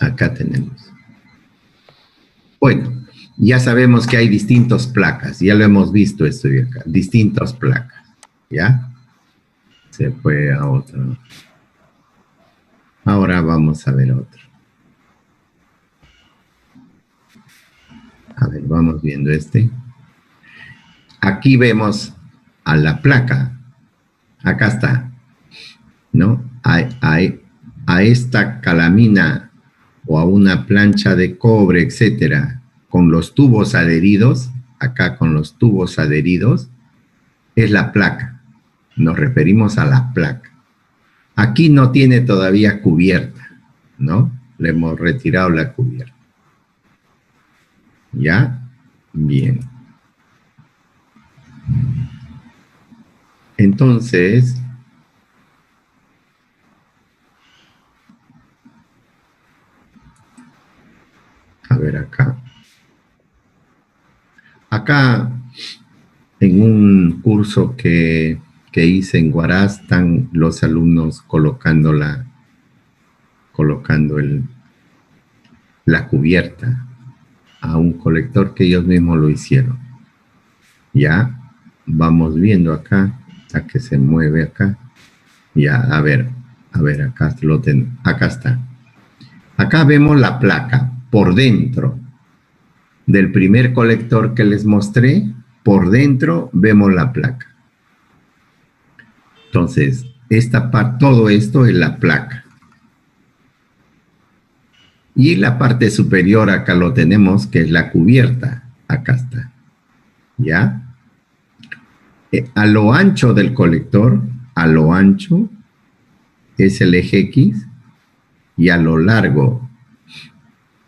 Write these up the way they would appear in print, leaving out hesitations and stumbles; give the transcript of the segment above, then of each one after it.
Acá tenemos. Bueno, ya sabemos que hay distintas placas, ya lo hemos visto esto de acá, distintas placas, ¿ya? Se fue a otro. Ahora vamos a ver otro. A ver, vamos viendo este. Aquí vemos a la placa. Acá está, ¿no? A esta calamina o a una plancha de cobre, etcétera, con los tubos adheridos, acá con los tubos adheridos, es la placa. Nos referimos a la placa. Aquí no tiene todavía cubierta, ¿no? Le hemos retirado la cubierta. ¿Ya? Bien. Entonces, a ver acá. Acá, en un curso que hice en Huaraz, están los alumnos colocando la cubierta a un colector que ellos mismos lo hicieron. Ya, vamos viendo acá, a que se mueve acá. Ya, a ver, acá acá está. Acá vemos la placa por dentro del primer colector que les mostré. Por dentro vemos la placa. Entonces, todo esto es la placa. Y la parte superior acá lo tenemos, que es la cubierta. Acá está. ¿Ya? A lo ancho del colector, a lo ancho, es el eje X, y a lo largo,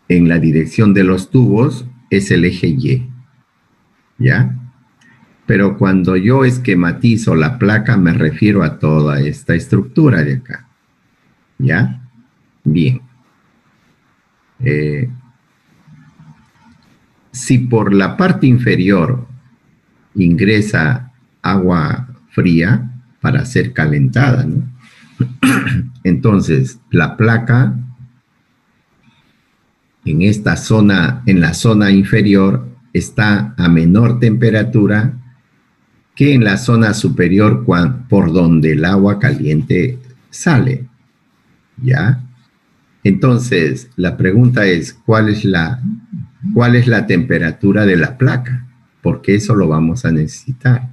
en la dirección de los tubos, es el eje Y. ¿Ya? Pero cuando yo esquematizo la placa, me refiero a toda esta estructura de acá. ¿Ya? Bien. Si por la parte inferior ingresa agua fría para ser calentada, ¿no? Entonces, la placa en esta zona, en la zona inferior, está a menor temperatura que en la zona superior por donde el agua caliente sale. ¿Ya? Entonces, la pregunta es, ¿cuál es la temperatura de la placa? Porque eso lo vamos a necesitar.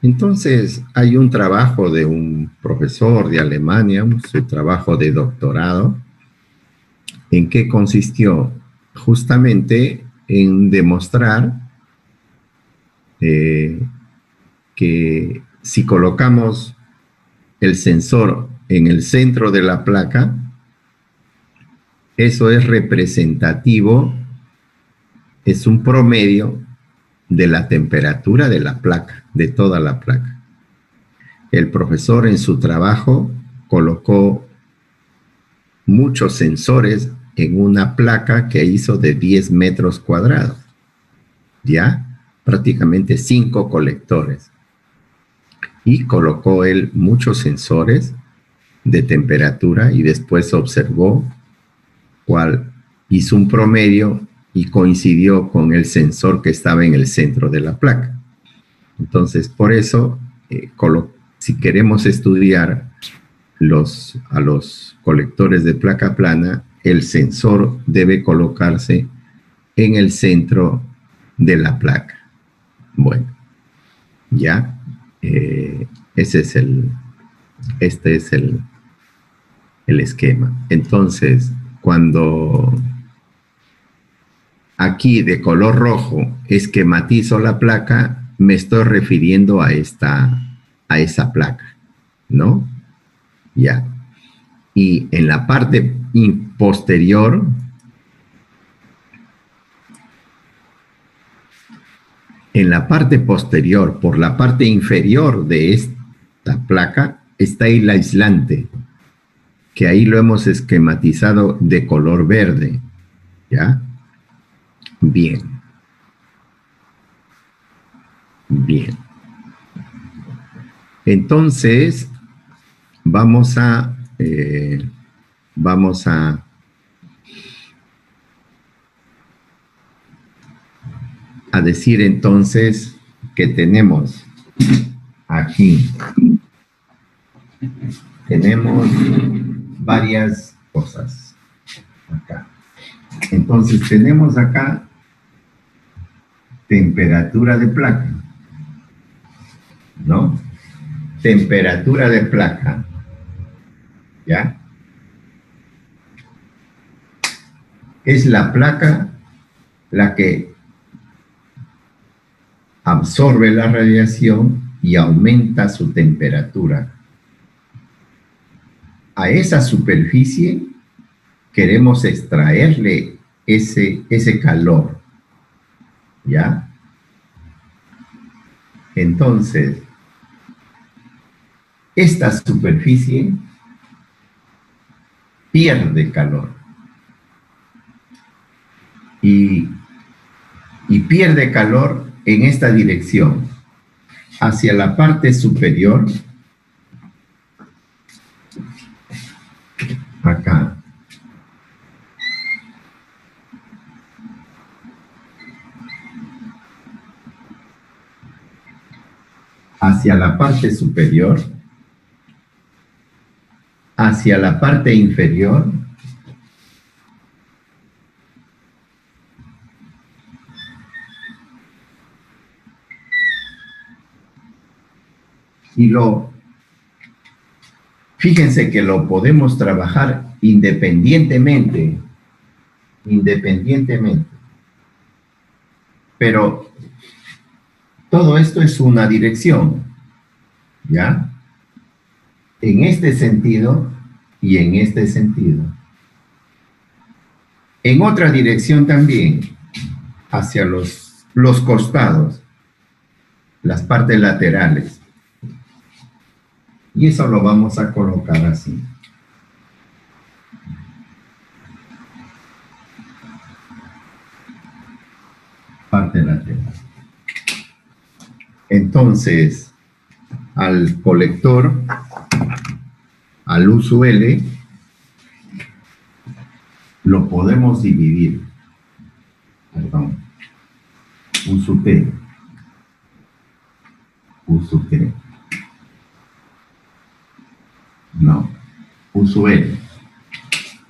Entonces, hay un trabajo de un profesor de Alemania, su trabajo de doctorado. ¿En qué consistió? Justamente en demostrar que si colocamos el sensor en el centro de la placa, eso es representativo, es un promedio de la temperatura de la placa, de toda la placa. El profesor en su trabajo colocó muchos sensores en una placa que hizo de 10 metros cuadrados, ¿ya? Prácticamente 5 colectores. Y colocó él muchos sensores de temperatura y después observó cuál hizo un promedio y coincidió con el sensor que estaba en el centro de la placa. Entonces, por eso, si queremos estudiar a los colectores de placa plana, el sensor debe colocarse en el centro de la placa. Bueno, ya, este es el esquema. Entonces, cuando aquí de color rojo esquematizo la placa, me estoy refiriendo a esa placa, ¿no? Ya. Y en la parte posterior, por la parte inferior de esta placa, está el aislante, que ahí lo hemos esquematizado de color verde, ¿ya? Bien. Bien. Entonces, vamos a vamos a decir entonces que tenemos aquí, tenemos varias cosas acá. Entonces tenemos acá temperatura de placa, ¿no? Temperatura de placa, ¿ya? Es la placa la que absorbe la radiación y aumenta su temperatura. A esa superficie queremos extraerle ese calor, ¿ya? Entonces, esta superficie pierde calor y pierde calor en esta dirección, hacia la parte superior, acá. Hacia la parte superior, hacia la parte inferior, y fíjense que lo podemos trabajar independientemente, pero todo esto es una dirección, ¿ya? En este sentido y en este sentido. En otra dirección también, hacia los costados, las partes laterales. Y eso lo vamos a colocar así. Parte lateral. Entonces, al colector, al uso L, lo podemos dividir. Perdón. Uso T. Uso T. No. Uso L.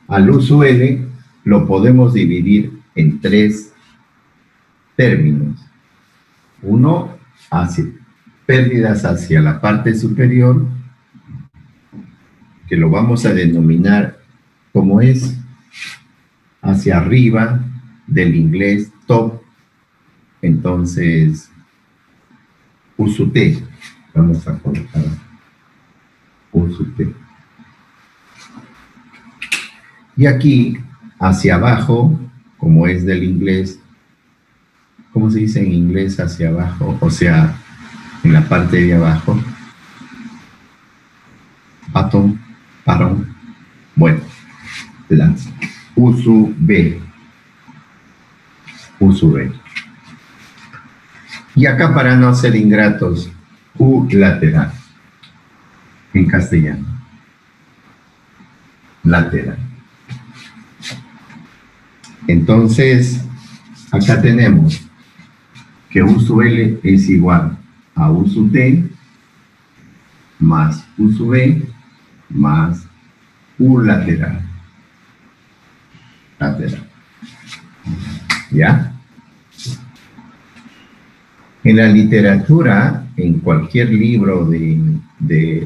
Al uso L lo podemos dividir en 3 términos. Uno, pérdidas hacia la parte superior, que lo vamos a denominar como es hacia arriba, del inglés top. Entonces, uso T. Vamos a colocar uso T. Y aquí, hacia abajo, como es del inglés, ¿cómo se dice en inglés hacia abajo? O sea, en la parte de abajo. Bottom. Bueno, uso B. Uso B. Y acá, para no ser ingratos, U lateral. En castellano. Lateral. Entonces, acá tenemos que uso L es igual a uso T más uso B más U lateral. ¿Ya? En la literatura, en cualquier libro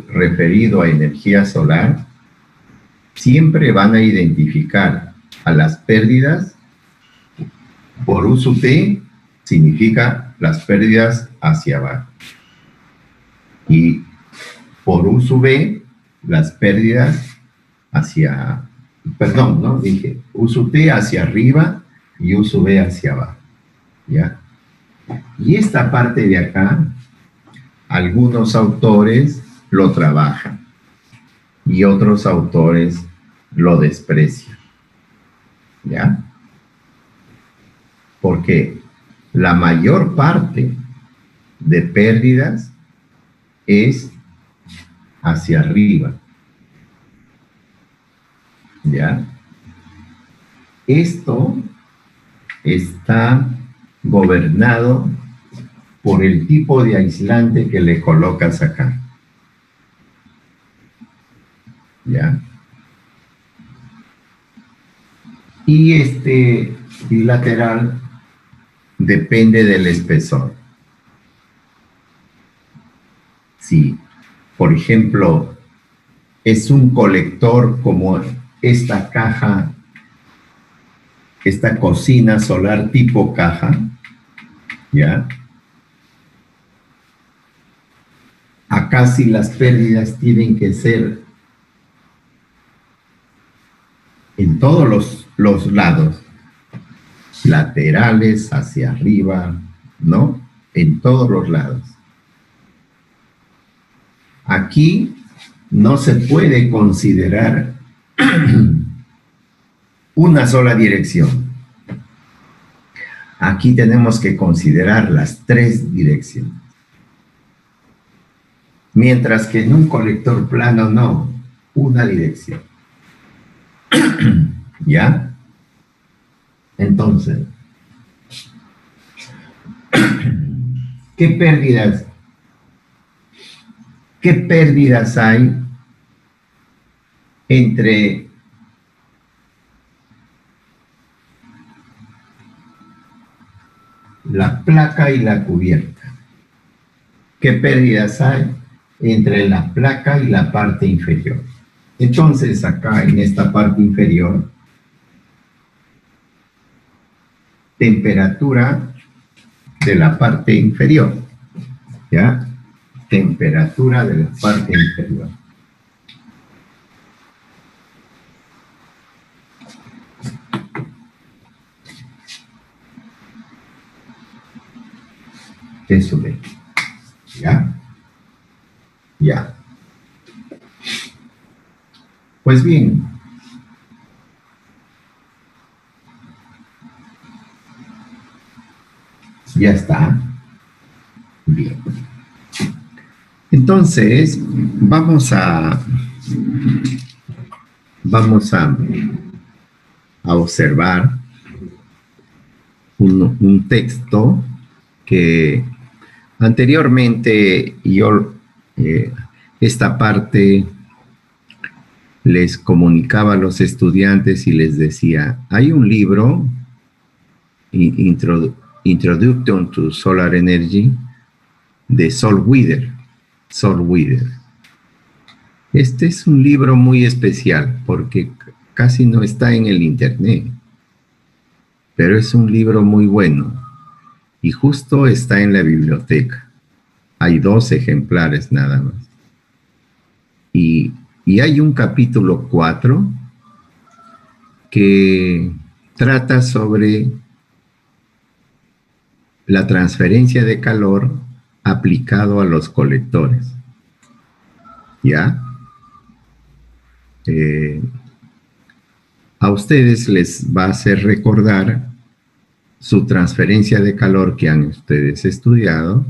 referido a energía solar, siempre van a identificar a las pérdidas por uso T, significa las pérdidas hacia abajo. Y por uso B, las pérdidas hacia, perdón, ¿no? Dije, uso T hacia arriba y uso B hacia abajo, ¿ya? Y esta parte de acá, algunos autores lo trabajan y otros autores lo desprecian, ¿ya? Porque la mayor parte de pérdidas es hacia arriba, ¿ya? Esto está gobernado por el tipo de aislante que le colocas acá, ¿ya? Y este bilateral depende del espesor. Si, por ejemplo, es un colector como esta caja, esta cocina solar tipo caja, ¿ya? Acá sí las pérdidas tienen que ser en todos los lados, laterales, hacia arriba, ¿no? En todos los lados. Aquí no se puede considerar una sola dirección. Aquí tenemos que considerar las 3 direcciones. Mientras que en un colector plano no, una dirección. ¿Ya? Entonces, ¿qué pérdidas hay entre la placa y la cubierta? ¿Qué pérdidas hay entre la placa y la parte inferior? Entonces, acá en esta parte inferior, temperatura de la parte inferior, ¿ya? Temperatura de la parte inferior. Eso de, ¿ya? Ya. Pues bien, ya está. Bien. Entonces, vamos a observar un texto que anteriormente yo esta parte les comunicaba a los estudiantes y les decía, hay un libro, Introduction to Solar Energy, de Sol Wheeler. Este es un libro muy especial porque casi no está en el internet, pero es un libro muy bueno y justo está en la biblioteca. Hay 2 ejemplares nada más. Y hay un capítulo 4 que trata sobre la transferencia de calor aplicado a los colectores. ¿Ya? A ustedes les va a hacer recordar su transferencia de calor que han ustedes estudiado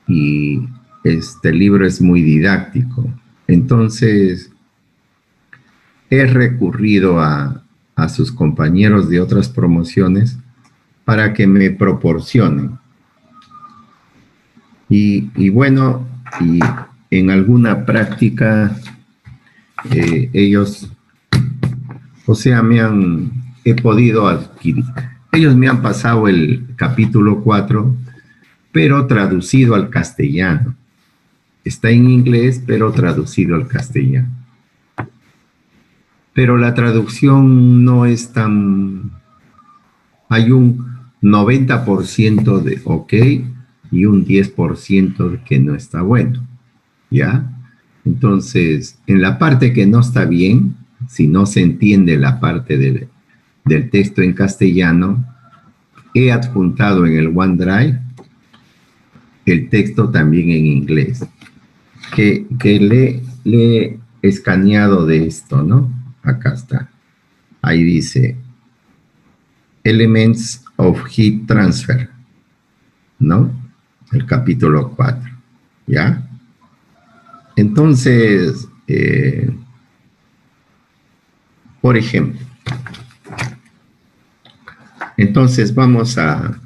y este libro es muy didáctico. Entonces, he recurrido a sus compañeros de otras promociones para que me proporcionen. Y bueno, y en alguna práctica ellos, o sea, he podido adquirir. Ellos me han pasado el capítulo 4, pero traducido al castellano. Está en inglés, pero traducido al castellano. Pero la traducción no es tan... Hay un 90% de ok y un 10% que no está bueno, ¿ya? Entonces, en la parte que no está bien, si no se entiende la parte del texto en castellano, he adjuntado en el OneDrive el texto también en inglés, que le he escaneado de esto, ¿no? Acá está. Ahí dice, Elements of Heat Transfer, ¿no? El capítulo 4, ¿ya? Entonces, Por ejemplo, entonces vamos a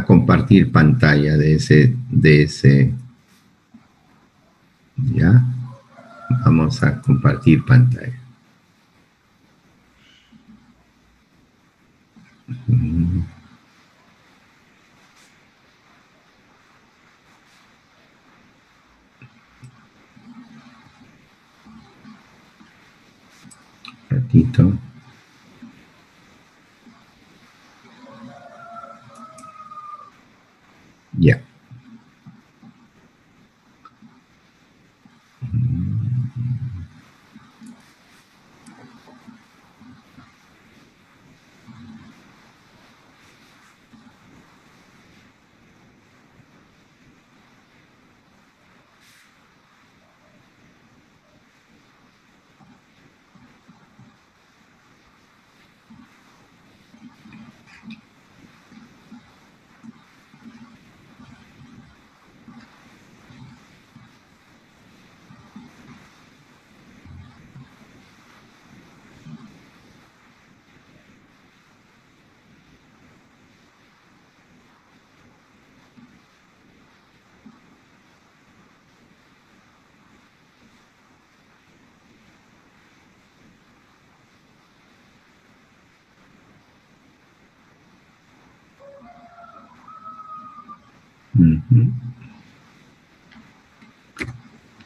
compartir pantalla de ese, ¿ya? Vamos a compartir pantalla. Un ratito. Ya.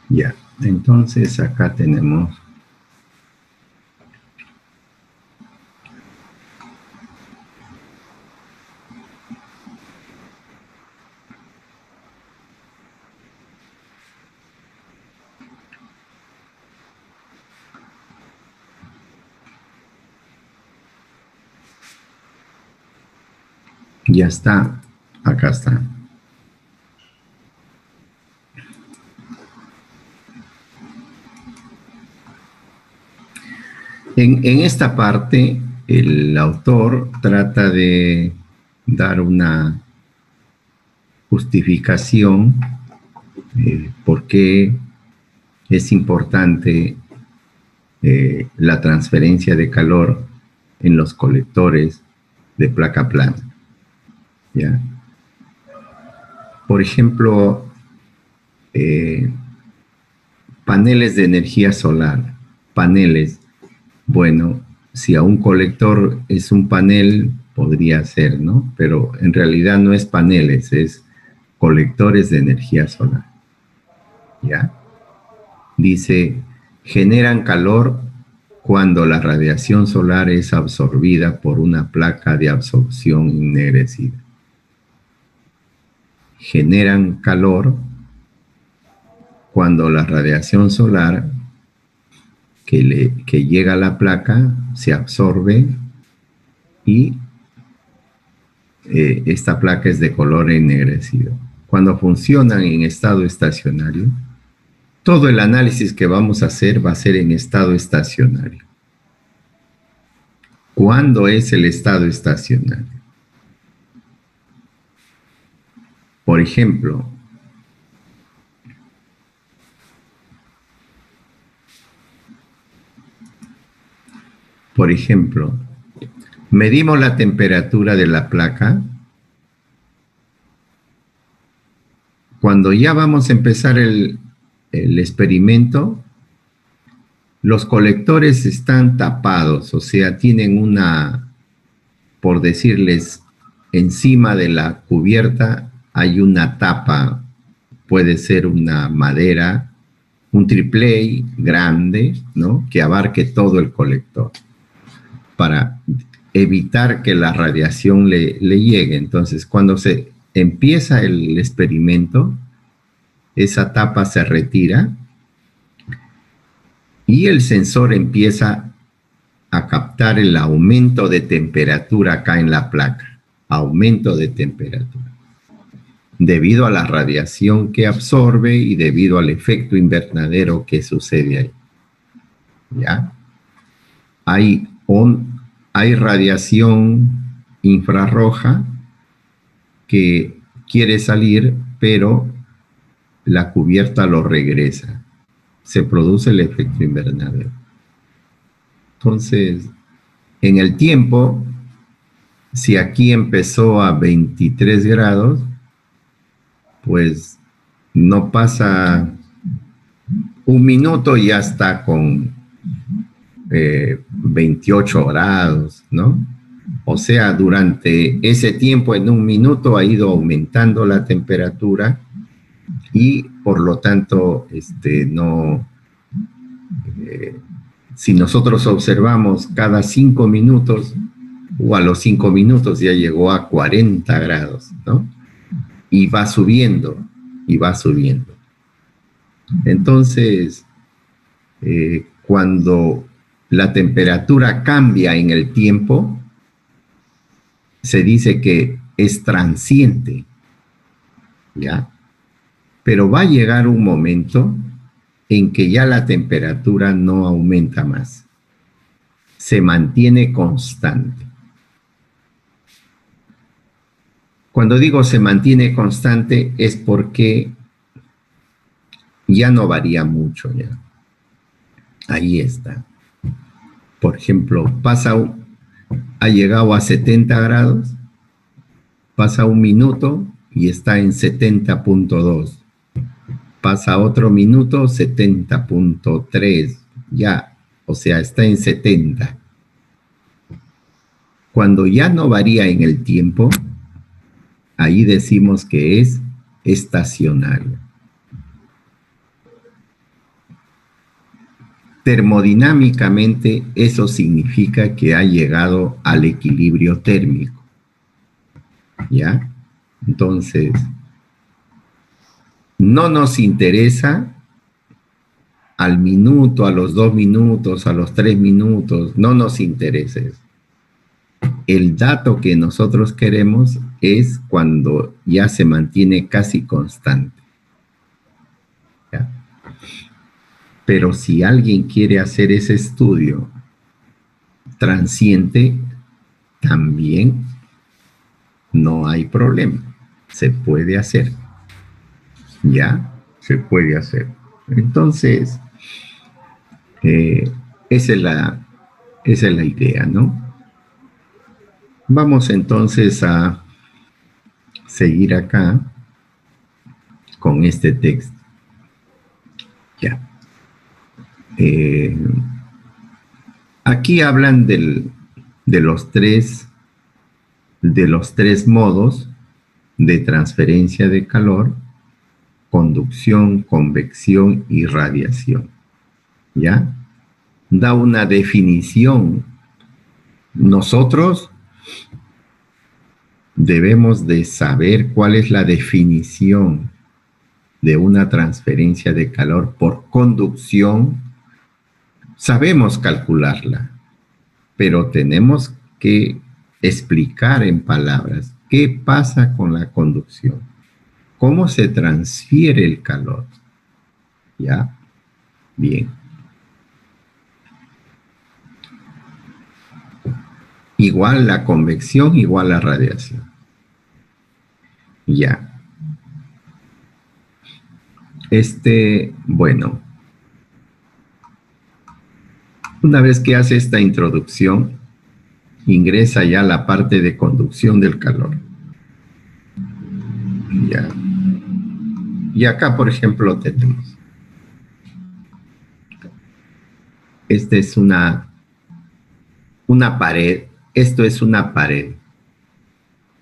Ya, entonces acá tenemos ya está, acá está. En esta parte, el autor trata de dar una justificación por qué es importante la transferencia de calor en los colectores de placa plana. ¿Ya? Por ejemplo, paneles de energía solar, paneles. Bueno, si a un colector es un panel, podría ser, ¿no? Pero en realidad no es paneles, es colectores de energía solar. ¿Ya? Dice, generan calor cuando la radiación solar es absorbida por una placa de absorción ennegrecida. Generan calor cuando la radiación solar que llega a la placa se absorbe y esta placa es de color ennegrecido. Cuando funcionan en estado estacionario, todo el análisis que vamos a hacer va a ser en estado estacionario. ¿Cuándo es el estado estacionario? Por ejemplo, medimos la temperatura de la placa. Cuando ya vamos a empezar el experimento, los colectores están tapados, o sea, tienen una, por decirles, encima de la cubierta hay una tapa, puede ser una madera, un triplé grande, ¿no? Que abarque todo el colector, para evitar que la radiación le llegue. Entonces, cuando se empieza el experimento, esa tapa se retira y el sensor empieza a captar el aumento de temperatura acá en la placa. Aumento de temperatura. Debido a la radiación que absorbe y debido al efecto invernadero que sucede ahí. ¿Ya? Hay radiación infrarroja que quiere salir, pero la cubierta lo regresa. Se produce el efecto invernadero. Entonces, en el tiempo, si aquí empezó a 23 grados, pues no pasa un minuto y ya está con 28 grados, ¿no? O sea, durante ese tiempo, en un minuto, ha ido aumentando la temperatura y por lo tanto, no, si nosotros observamos cada 5 minutos, o a los 5 minutos ya llegó a 40 grados, ¿no? Y va subiendo, y va subiendo. Entonces, cuando la temperatura cambia en el tiempo, se dice que es transiente, ¿ya? Pero va a llegar un momento en que ya la temperatura no aumenta más, se mantiene constante. Cuando digo se mantiene constante es porque ya no varía mucho, ya. Ahí está. Por ejemplo, ha llegado a 70 grados, pasa un minuto y está en 70.2. Pasa otro minuto, 70.3, ya, o sea, está en 70. Cuando ya no varía en el tiempo, ahí decimos que es estacionario. Termodinámicamente, eso significa que ha llegado al equilibrio térmico, ¿ya? Entonces, no nos interesa al minuto, a los 2 minutos, a los 3 minutos, no nos interesa eso. El dato que nosotros queremos es cuando ya se mantiene casi constante, ¿ya? Pero si alguien quiere hacer ese estudio transiente, también no hay problema. Se puede hacer. Ya, se puede hacer. Entonces, esa es la idea, ¿no? Vamos entonces a seguir acá con este texto. Ya. Aquí hablan de los tres modos de transferencia de calor: conducción, convección y radiación. ¿Ya? Da una definición. Nosotros debemos de saber cuál es la definición de una transferencia de calor por conducción. Sabemos calcularla, pero tenemos que explicar en palabras qué pasa con la conducción, cómo se transfiere el calor. ¿Ya? Bien. Igual la convección, igual la radiación. Ya. Bueno. Una vez que hace esta introducción, ingresa ya la parte de conducción del calor. Ya. Y acá, por ejemplo, tenemos. Esta es una pared. Esto es una pared.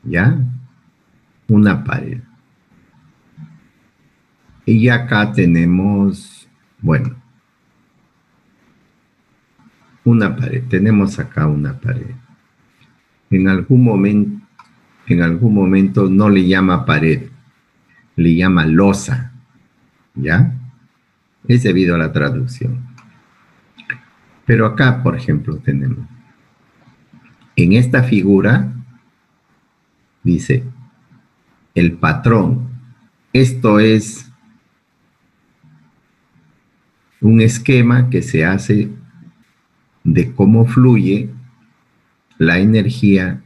¿Ya? Una pared. Y acá tenemos, bueno, una pared. Tenemos acá una pared. En algún momento no le llama pared, le llama losa. ¿Ya? Es debido a la traducción. Pero acá, por ejemplo, tenemos. En esta figura dice el patrón. Esto es un esquema que se hace de cómo fluye la energía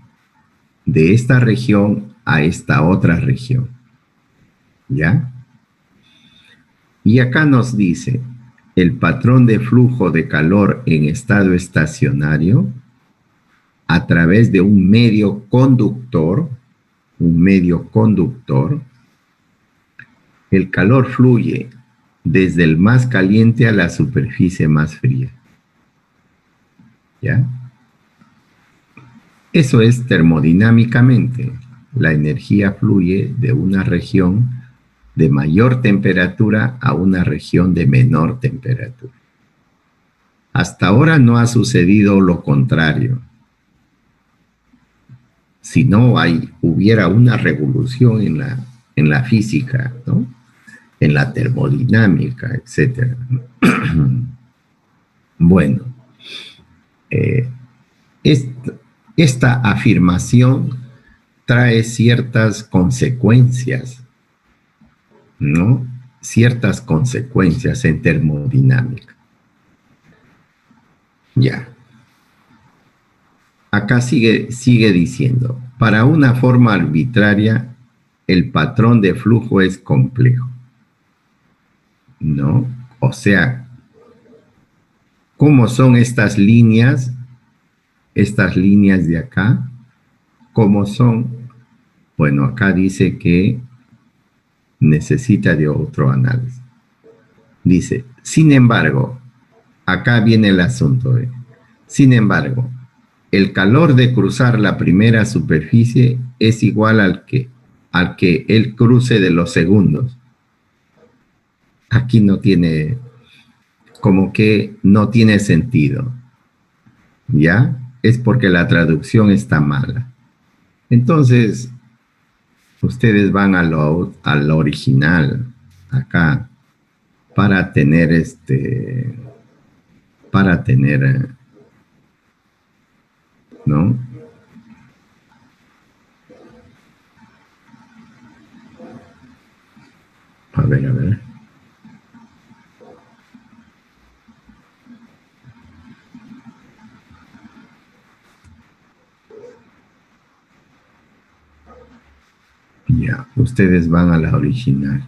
de esta región a esta otra región. ¿Ya? Y acá nos dice, el patrón de flujo de calor en estado estacionario a través de un medio conductor, el calor fluye desde el más caliente a la superficie más fría. ¿Ya? Eso es termodinámicamente. La energía fluye de una región de mayor temperatura a una región de menor temperatura. Hasta ahora no ha sucedido lo contrario. Si no hubiera una revolución en la física, ¿no? En la termodinámica, etc. Bueno, esta afirmación trae ciertas consecuencias, ¿no? Ciertas consecuencias en termodinámica. Ya. Acá sigue diciendo, para una forma arbitraria, el patrón de flujo es complejo, ¿no? O sea, ¿cómo son estas líneas de acá? ¿Cómo son? Bueno, acá dice que necesita de otro análisis. Dice, sin embargo, acá viene el asunto. Sin embargo, el calor de cruzar la primera superficie es igual al que el cruce de los segundos. Aquí no tiene, como que no tiene sentido. ¿Ya? Es porque la traducción está mala. Entonces, ustedes van a lo original, acá, para tener ¿no? A ver. Ya, ustedes van a la original.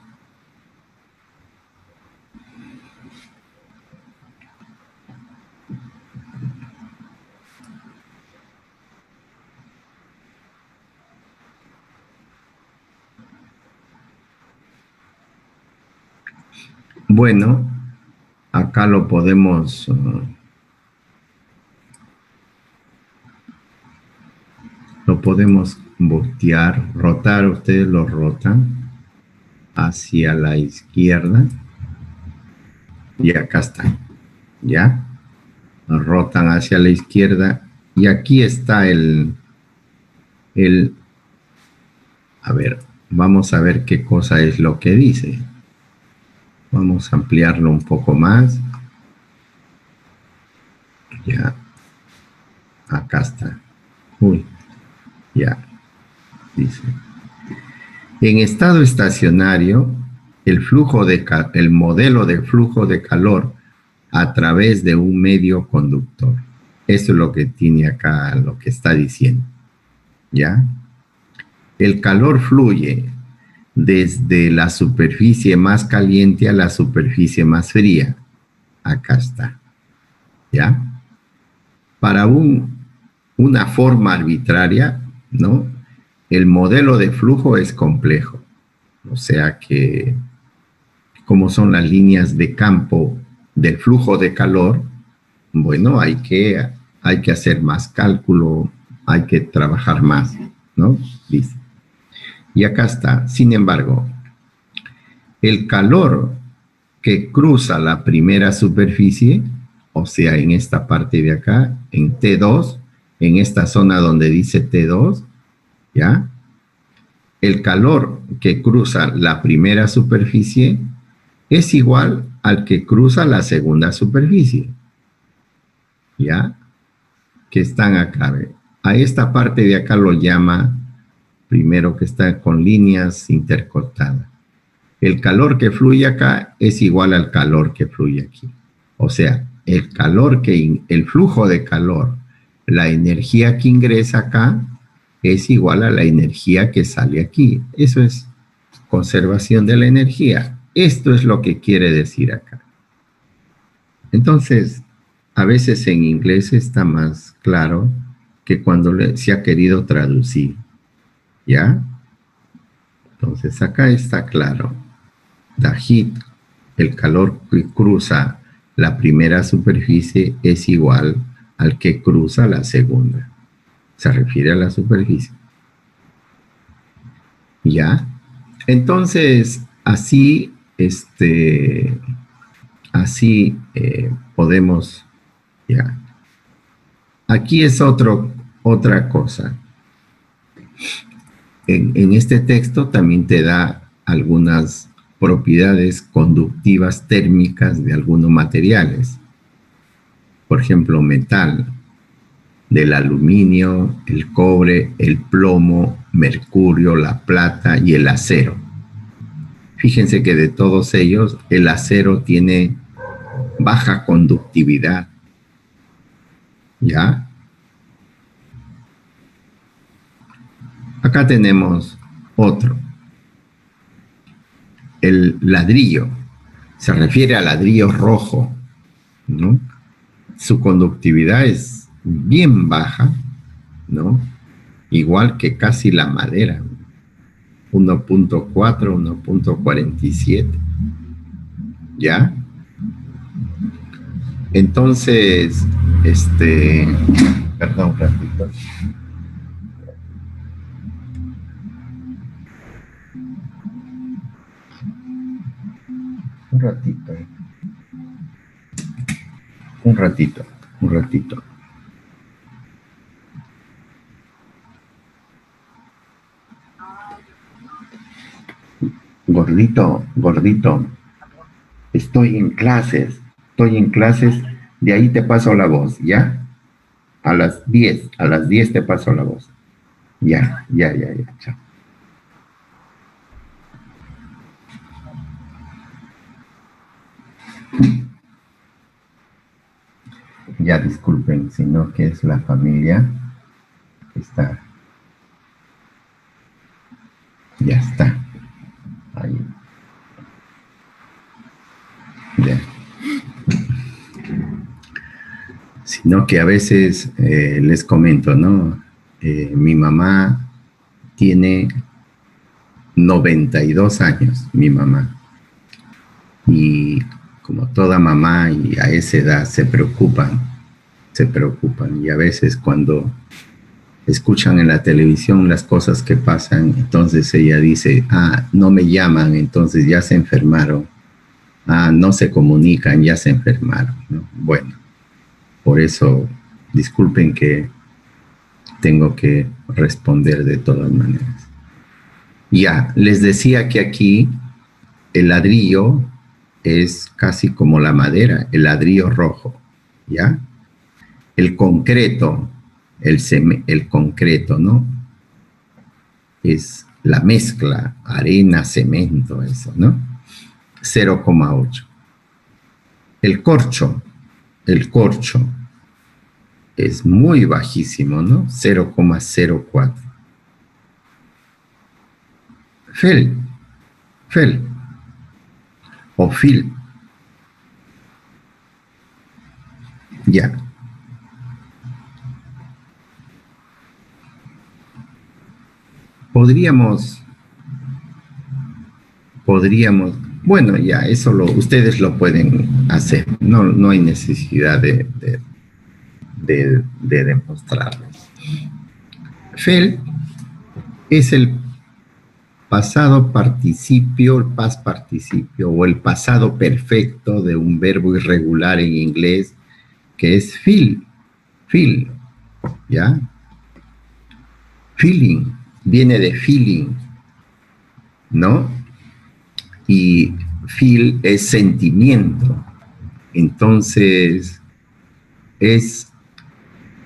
Bueno, acá lo podemos voltear, rotar, ustedes lo rotan hacia la izquierda y acá está, ¿ya? Lo rotan hacia la izquierda y aquí está a ver, vamos a ver qué cosa es lo que dice. Vamos a ampliarlo un poco más. Ya. Acá está. Uy. Ya. Dice. En estado estacionario, el modelo de flujo de calor a través de un medio conductor. Eso es lo que tiene acá, lo que está diciendo. ¿Ya? El calor fluye desde la superficie más caliente a la superficie más fría. Acá está. ¿Ya? Para una forma arbitraria, ¿no? El modelo de flujo es complejo. O sea que, como son las líneas de campo del flujo de calor, bueno, hay que hacer más cálculo, hay que trabajar más, ¿no? Dice. Y acá está. Sin embargo, el calor que cruza la primera superficie, o sea, en esta parte de acá, en T2, en esta zona donde dice T2, ¿ya? El calor que cruza la primera superficie es igual al que cruza la segunda superficie, ¿ya? Que están acá. A esta parte de acá lo llama, primero que está con líneas intercortadas. El calor que fluye acá es igual al calor que fluye aquí. O sea, el flujo de calor, la energía que ingresa acá es igual a la energía que sale aquí. Eso es conservación de la energía. Esto es lo que quiere decir acá. Entonces, a veces en inglés está más claro que cuando se ha querido traducir, ¿ya? Entonces, acá está claro. The heat, el calor que cruza la primera superficie es igual al que cruza la segunda. Se refiere a la superficie. ¿Ya? Entonces, así, podemos, ya. Aquí es otra cosa. En este texto también te da algunas propiedades conductivas térmicas de algunos materiales. Por ejemplo, metal, del aluminio, el cobre, el plomo, mercurio, la plata y el acero. Fíjense que de todos ellos, el acero tiene baja conductividad. ¿Ya? Acá tenemos otro. El ladrillo. Se refiere al ladrillo rojo, ¿no? Su conductividad es bien baja, ¿no? Igual que casi la madera. 1.4, 1.47. ¿Ya? Entonces, perdón, un ratito. Un ratito. Un ratito, un ratito. Gordito, gordito, estoy en clases, de ahí te paso la voz, ¿ya? A las 10 te paso la voz. Ya, chao. Ya disculpen, sino que es la familia que está. Ya está. Ahí. Ya. Sino que a veces les comento, ¿no? Mi mamá tiene 92 años, mi mamá. Y como toda mamá y a esa edad se preocupan. Y a veces cuando escuchan en la televisión las cosas que pasan, entonces ella dice, no me llaman, entonces ya se enfermaron, no se comunican, ya se enfermaron, ¿no? Bueno, por eso disculpen que tengo que responder de todas maneras. Ya, les decía que aquí el ladrillo es casi como la madera, el ladrillo rojo, ¿ya? El concreto, el concreto, ¿no? Es la mezcla, arena, cemento, eso, ¿no? 0,8. El corcho es muy bajísimo, ¿no? 0,04. Fel o fil, ya. Podríamos, bueno, ya, eso ustedes lo pueden hacer, no hay necesidad de demostrarlo. Fel es el pasado participio, el past participio o el pasado perfecto de un verbo irregular en inglés que es feel, ¿ya? Feeling, viene de feeling, ¿no? Y feel es sentimiento. Entonces,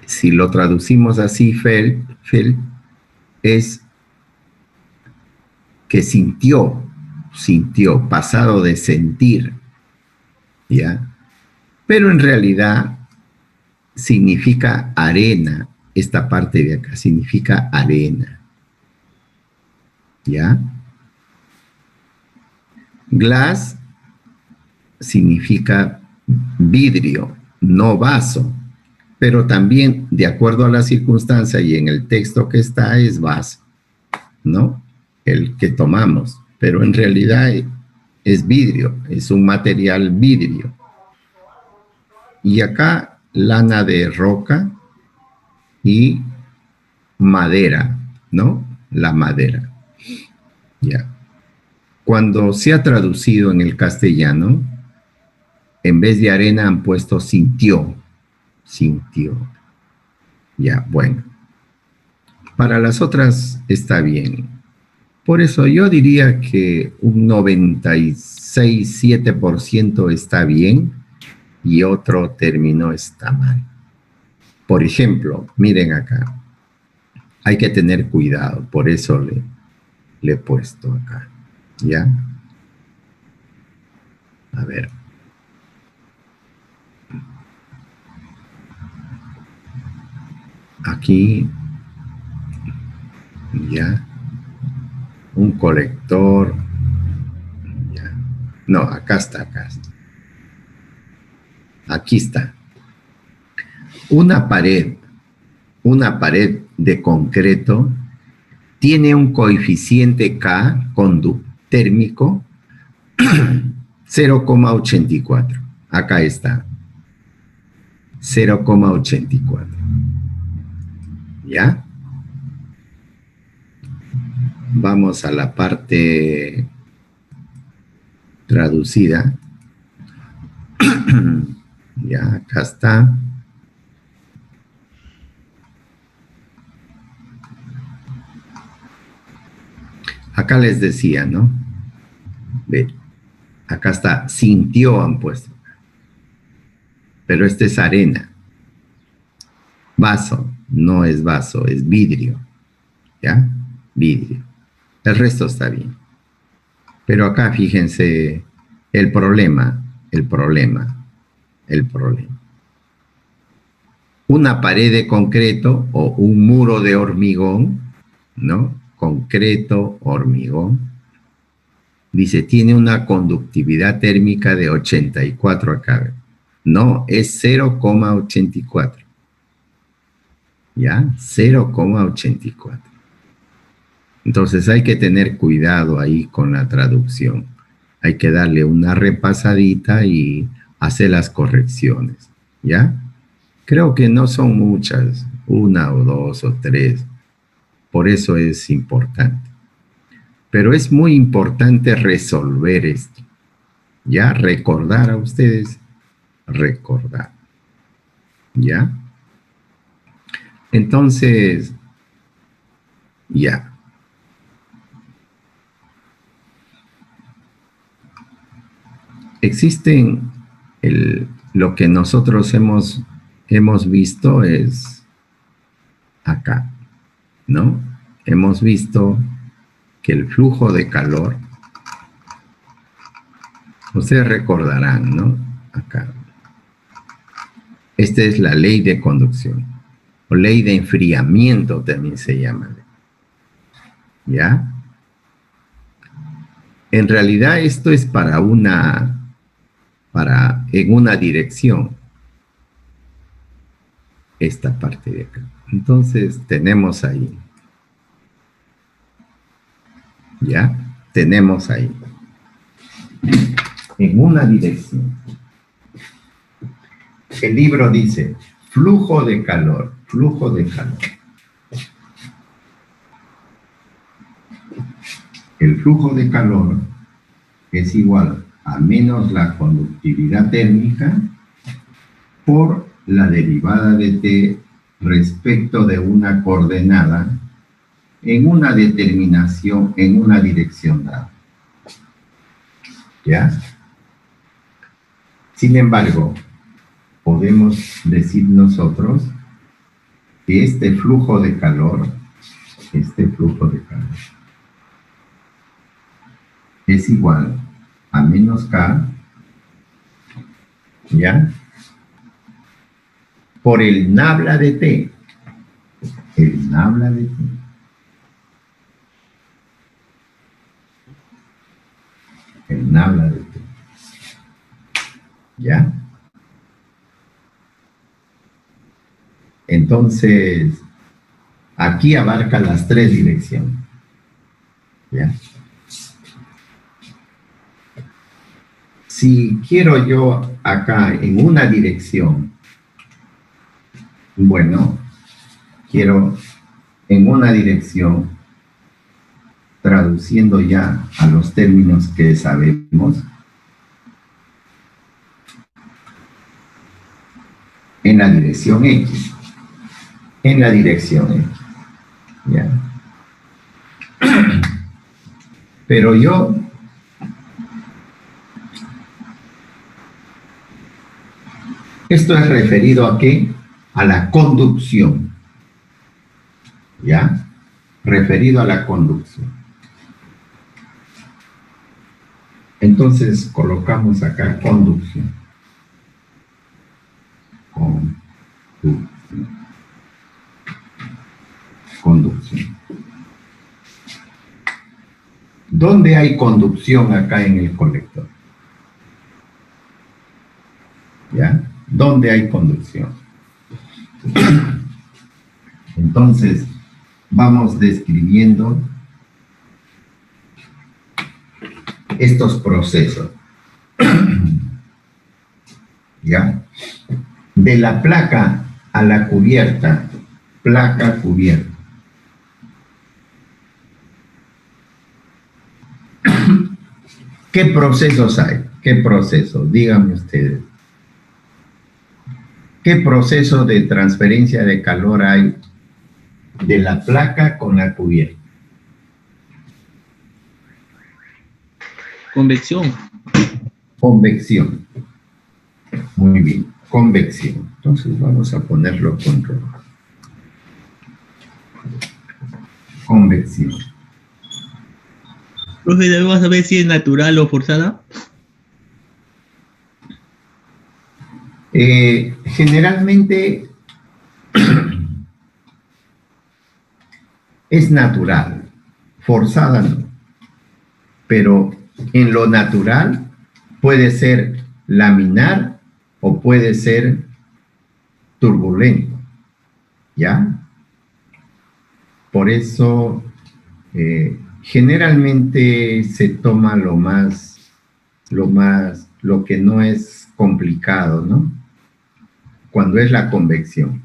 si lo traducimos así, felt, es que sintió, pasado de sentir, ¿ya? Pero en realidad significa arena, esta parte de acá significa arena, ¿ya? Glass significa vidrio, no vaso, pero también de acuerdo a la circunstancia y en el texto que está es vaso, ¿no? El que tomamos, pero en realidad es vidrio, es un material vidrio. Y acá lana de roca y madera, ¿no? La madera. Ya. Cuando se ha traducido en el castellano, en vez de arena han puesto sintió. Sintió. Ya, bueno. Para las otras está bien. Por eso yo diría que un 96-7% está bien y otro término está mal. Por ejemplo, miren acá. Hay que tener cuidado, por eso le he puesto acá. ¿Ya? A ver. Aquí, ya. Un colector. Ya. No, acá está, acá está. Aquí está. Una pared de concreto tiene un coeficiente K térmico 0,84. Acá está. 0,84. ¿Ya? Vamos a la parte traducida. Ya, acá está. Acá les decía, ¿no? Ve, acá está, sintió han puesto. Pero este es arena. Vaso, no es vaso, es vidrio. ¿Ya? Vidrio. El resto está bien. Pero acá fíjense el problema. Una pared de concreto o un muro de hormigón, ¿no? Concreto, hormigón. Dice, tiene una conductividad térmica de 84 acá. No, es 0,84. ¿Ya? 0,84. Entonces hay que tener cuidado ahí con la traducción. Hay que darle una repasadita y hacer las correcciones. ¿Ya? Creo que no son muchas, una o dos o tres. Por eso es importante. Pero es muy importante resolver esto. ¿Ya? Recordar a ustedes. Recordar. ¿Ya? Entonces, ya. Existen, lo que nosotros hemos visto es acá, ¿no? Hemos visto que el flujo de calor, ustedes recordarán, ¿no? Acá. Esta es la ley de conducción, o ley de enfriamiento también se llama. ¿Ya? En realidad esto es en una dirección, esta parte de acá. Entonces tenemos ahí, ¿ya? Tenemos ahí, en una dirección. El libro dice, flujo de calor, flujo de calor. El flujo de calor es igual a menos la conductividad térmica por la derivada de T respecto de una coordenada en una determinación, en una dirección dada. ¿Ya? Sin embargo, podemos decir nosotros que este flujo de calor es igual a menos K, ¿ya? Por el nabla de T. El nabla de T. El nabla de T. ¿Ya? Entonces, aquí abarca las tres direcciones. ¿Ya? Si quiero yo acá en una dirección, bueno, quiero en una dirección, traduciendo ya a los términos que sabemos, en la dirección X, en la dirección X, ¿ya? Pero yo esto es referido a qué? A la conducción, ¿ya? Referido a la conducción. Entonces colocamos acá conducción. Conducción. ¿Dónde hay conducción acá en el colector? ¿Ya? ¿Dónde hay conducción? Entonces, vamos describiendo estos procesos. ¿Ya? De la placa a la cubierta, placa cubierta. ¿Qué procesos hay? ¿Qué procesos? Díganme ustedes. ¿Qué proceso de transferencia de calor hay de la placa con la cubierta? Convección. Convección. Muy bien, convección. Entonces vamos a ponerlo con rojo. Convección. Profe, ¿vamos a ver si es natural o forzada? Generalmente es natural, forzada no, pero en lo natural puede ser laminar o puede ser turbulento, ¿ya? Por eso generalmente se toma lo que no es complicado, ¿no? Cuando es la convección.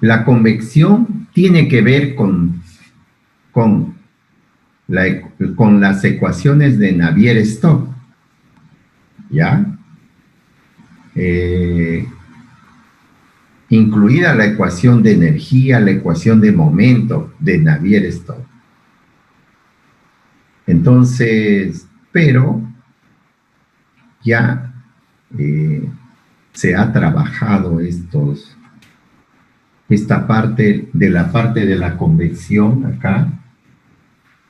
La convección tiene que ver con las ecuaciones de Navier-Stokes, ¿ya? Incluida la ecuación de energía, la ecuación de momento de Navier-Stokes. Entonces, pero ya se ha trabajado esta parte de la convección acá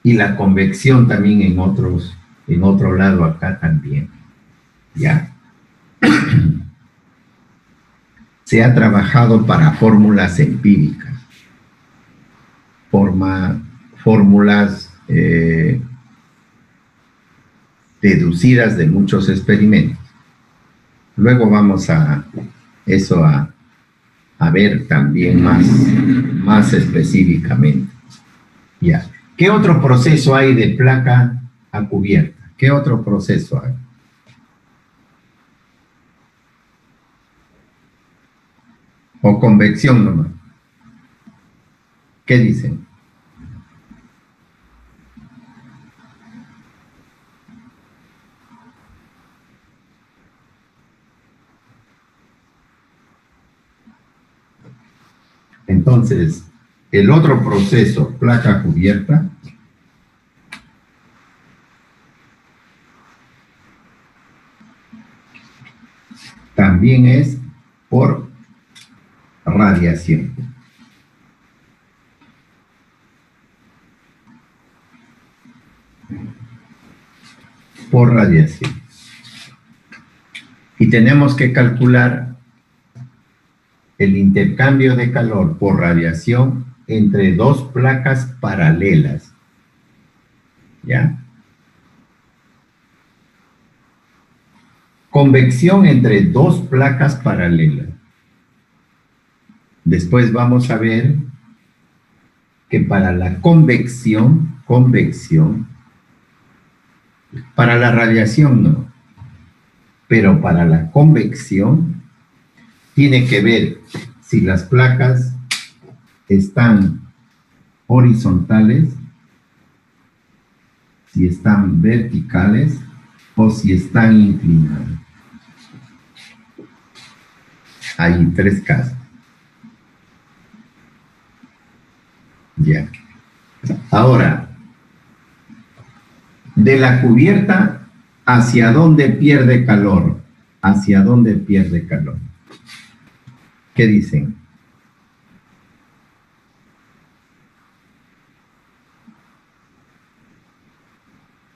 y la convección también en otro lado acá también, ¿ya? Se ha trabajado para fórmulas empíricas, fórmulas deducidas de muchos experimentos. Luego vamos a ver también más específicamente. Ya. ¿Qué otro proceso hay de placa a cubierta? ¿Qué otro proceso hay? ¿O convección nomás? ¿Qué dicen? Entonces, el otro proceso, placa cubierta, también es por radiación. Por radiación. Y tenemos que calcular el intercambio de calor por radiación entre dos placas paralelas. ¿Ya? convección entre dos placas paralelas. Después vamos a ver que para la convección, para la radiación no, pero para la convección tiene que ver si las placas están horizontales, si están verticales o si están inclinadas. Hay tres casos. Ya. Ahora, de la cubierta, ¿hacia dónde pierde calor? ¿Hacia dónde pierde calor? ¿Qué dicen?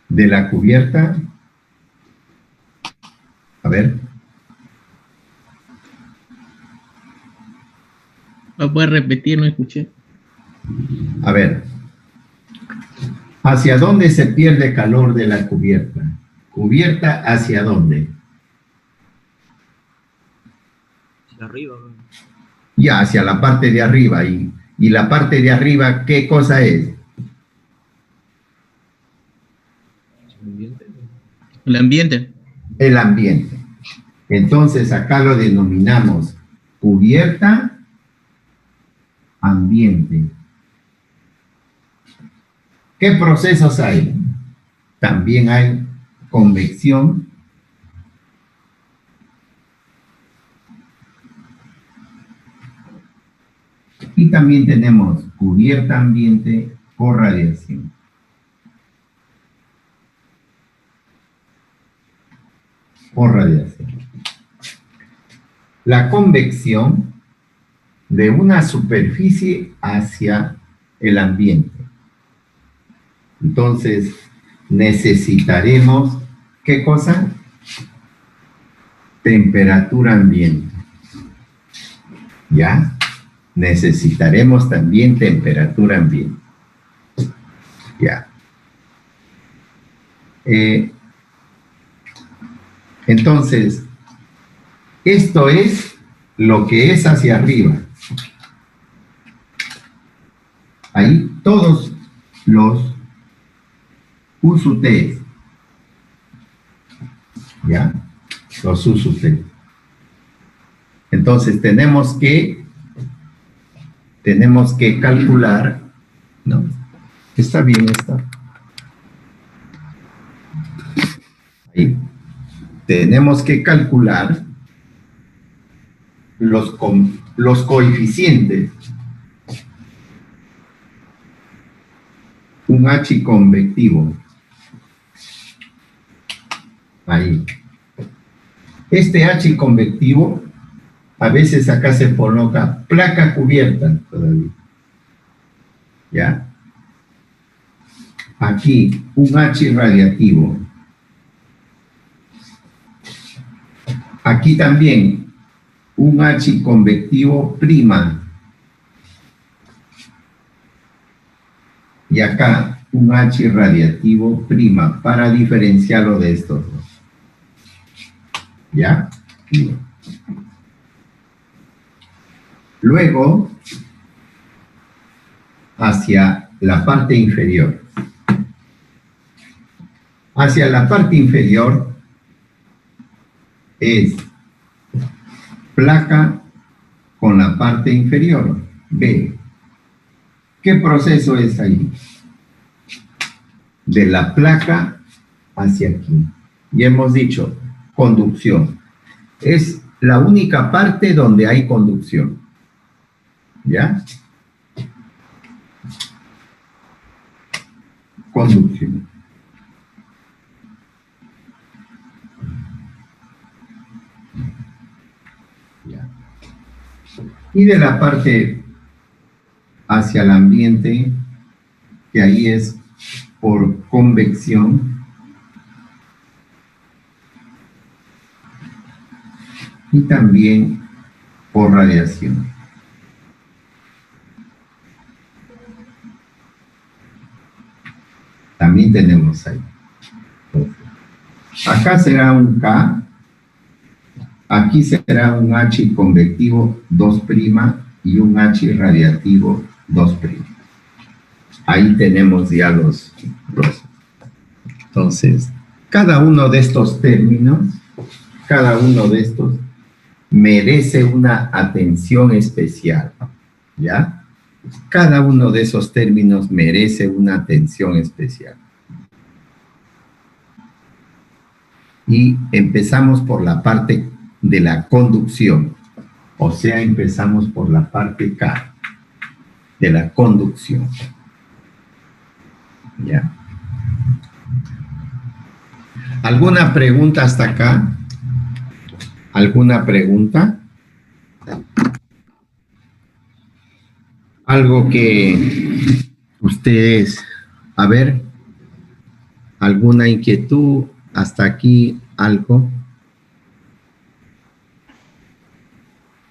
De la cubierta, a ver. ¿Lo puedes repetir? No escuché. A ver. ¿Hacia dónde se pierde calor de la cubierta? ¿Cubierta hacia dónde? Hacia arriba. Ya, hacia la parte de arriba. ¿Y la parte de arriba qué cosa es? El ambiente. El ambiente. Entonces acá lo denominamos cubierta, ambiente. ¿Qué procesos hay? También hay convección, y también tenemos cubierta ambiente o radiación. O radiación. La convección de una superficie hacia el ambiente. Entonces, necesitaremos, ¿qué cosa? Temperatura ambiente. ¿Ya? Necesitaremos también temperatura ambiente. ¿Ya? Entonces, esto es lo que es hacia arriba. Ahí todos los USUTs, ¿ya? Los USUTs. Entonces tenemos que calcular, ¿no? Está bien esta. Ahí. Tenemos que calcular los coeficientes. Un H convectivo. Ahí. Este H convectivo, a veces acá se coloca placa cubierta todavía. ¿Ya? Aquí, un H radiativo. Aquí también, un H convectivo prima. Y acá, un H radiativo prima, para diferenciarlo de estos dos. ¿Ya? Bien. Luego, hacia la parte inferior. Hacia la parte inferior es placa con la parte inferior, B. ¿Qué proceso es ahí? De la placa hacia aquí. Y hemos dicho, conducción. Es la única parte donde hay conducción. ¿Ya? Conducción. ¿Ya? Y de la parte hacia el ambiente, que ahí es por convección, y también por radiación. También tenemos ahí. Acá será un K Aquí será un H convectivo 2' y un H radiativo 2'. Ahí tenemos ya los. Entonces, cada uno de estos términos, cada uno de estos merece una atención especial, ¿ya? Cada uno de esos términos merece una atención especial. Y empezamos por la parte de la conducción, o sea, empezamos por la parte K, de la conducción. ¿Ya? ¿Alguna pregunta hasta acá? ¿Alguna pregunta? Algo que ustedes, a ver, ¿alguna inquietud hasta aquí? ¿Algo?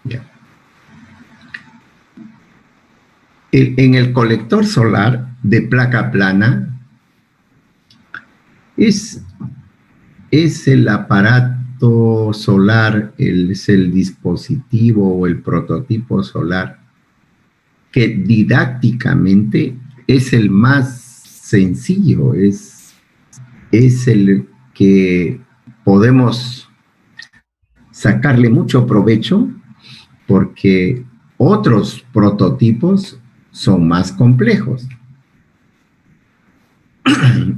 Ya. En el colector solar de placa plana es el aparato solar, es el dispositivo o el prototipo solar que didácticamente es el más sencillo, es el que podemos sacarle mucho provecho porque otros prototipos son más complejos.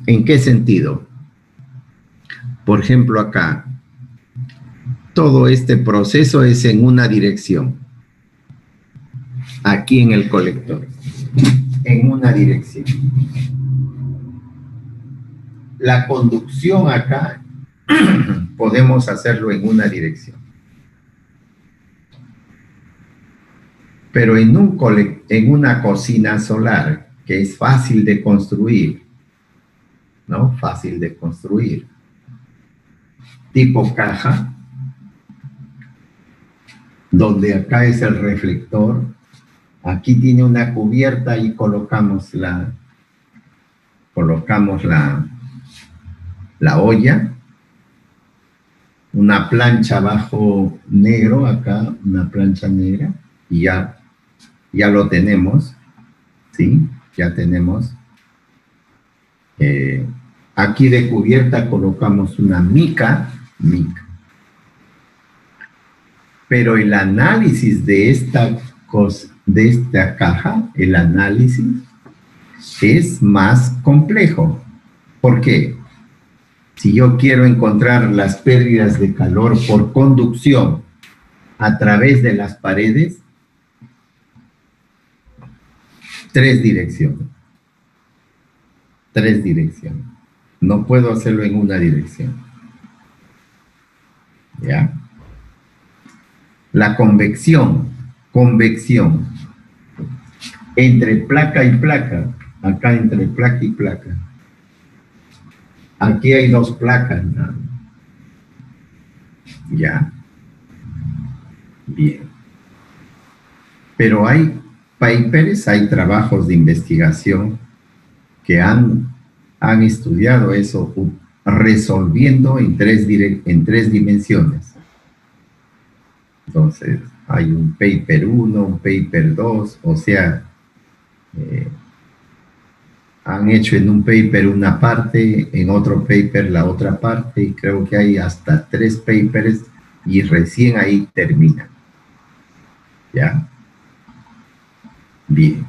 ¿En qué sentido? Por ejemplo, acá, todo este proceso es en una dirección. Aquí en el colector, en una dirección. La conducción acá, podemos hacerlo en una dirección. Pero en una cocina solar, que es fácil de construir, ¿no? Fácil de construir. Tipo caja, donde acá es el reflector, aquí tiene una cubierta y colocamos la olla, una plancha abajo negro, acá una plancha negra, y ya lo tenemos, ¿sí? Ya tenemos. Aquí de cubierta colocamos una mica. Pero el análisis de esta caja, el análisis es más complejo. ¿Por qué? Si yo quiero encontrar las pérdidas de calor por conducción a través de las paredes, 3 direcciones. 3 direcciones. No puedo hacerlo en una dirección. ¿Ya? La convección, entre placa y placa, acá entre placa y placa. Aquí hay 2 placas, ¿no? Ya. Bien. Pero hay papers, hay trabajos de investigación que han estudiado eso, resolviendo en 3 dimensiones. Entonces, hay un paper 1, un paper 2, o sea, han hecho en un paper una parte, en otro paper la otra parte, y creo que hay hasta 3 papers y recién ahí termina. ¿Ya? Bien.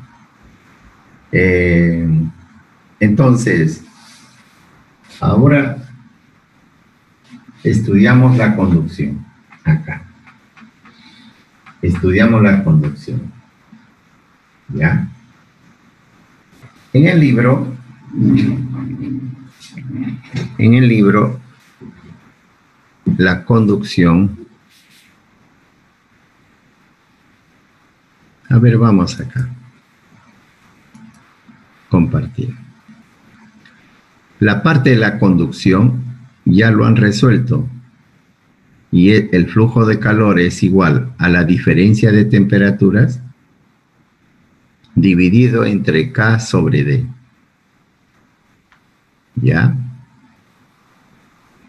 Entonces, ahora estudiamos la conducción, acá. Estudiamos la conducción. ¿Ya? En el libro, la conducción. A ver, vamos acá. Compartir. La parte de la conducción ya lo han resuelto. Y el flujo de calor es igual a la diferencia de temperaturas dividido entre K sobre D. ¿Ya?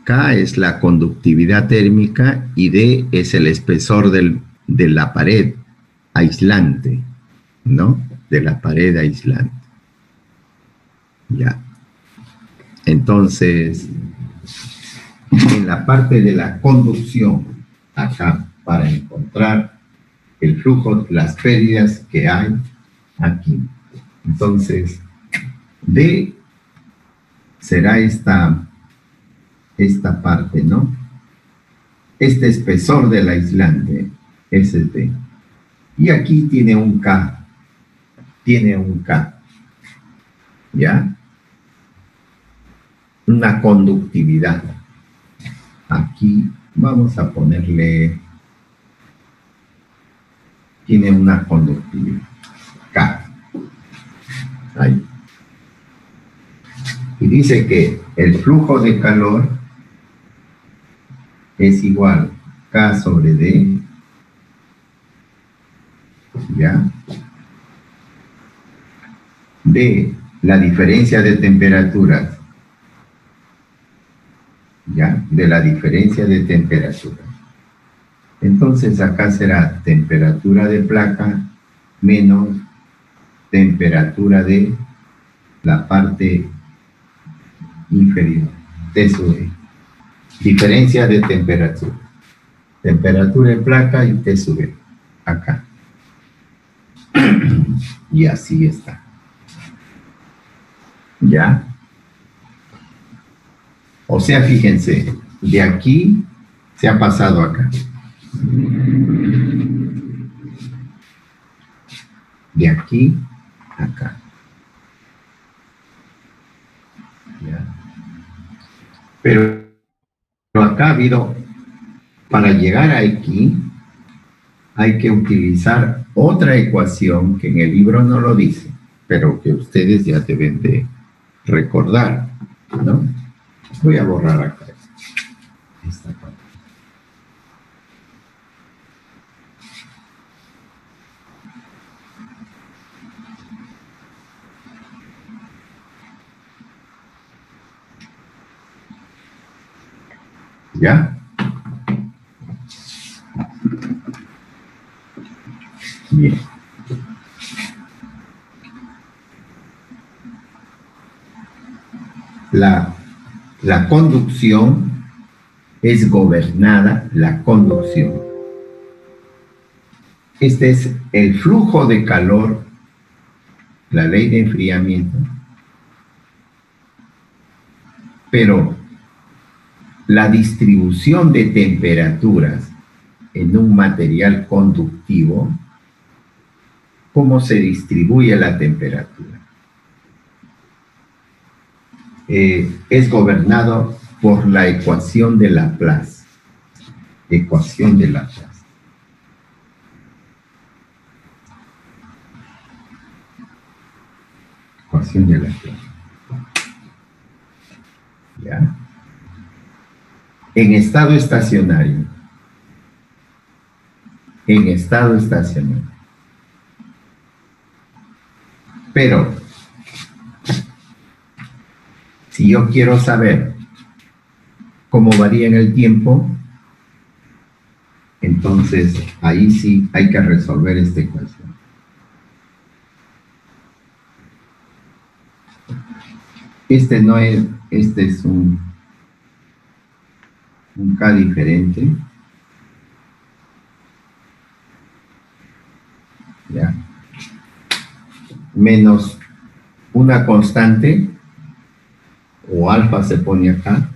K es la conductividad térmica y D es el espesor de la pared aislante, ¿no? De la pared aislante. Ya. Entonces, en la parte de la conducción, acá, para encontrar el flujo, las pérdidas que hay aquí. Entonces, D será esta parte, ¿no? Este espesor del aislante, ese es D. Y aquí tiene un K, ¿ya? Una conductividad. Aquí vamos a ponerle, tiene una conductividad, K. Ahí. Y dice que el flujo de calor es igual K sobre D, ¿ya? D, la diferencia de temperaturas, ¿ya? De la diferencia de temperatura. Entonces acá será temperatura de placa menos temperatura de la parte inferior, T sub D. Diferencia de temperatura. Temperatura de placa y T sub D. Acá. Y así está. ¿Ya? O sea, fíjense, de aquí se ha pasado acá. De aquí a acá. ¿Ya? Pero acá ha habido, para llegar a aquí, hay que utilizar otra ecuación que en el libro no lo dice, pero que ustedes ya deben de recordar, ¿no? Voy a borrar acá esta parte. ¿Ya? Bien. La conducción es gobernada, la conducción. Este es el flujo de calor, la ley de enfriamiento. Pero la distribución de temperaturas en un material conductivo, ¿cómo se distribuye la temperatura? Es gobernado por la ecuación de Laplace. Ecuación de Laplace. Ecuación de Laplace. ¿Ya? En estado estacionario. En estado estacionario. Pero, si yo quiero saber cómo varía en el tiempo, entonces ahí sí hay que resolver esta ecuación. Este no es, este es un K diferente. ¿Ya? Menos una constante, o alfa se pone acá,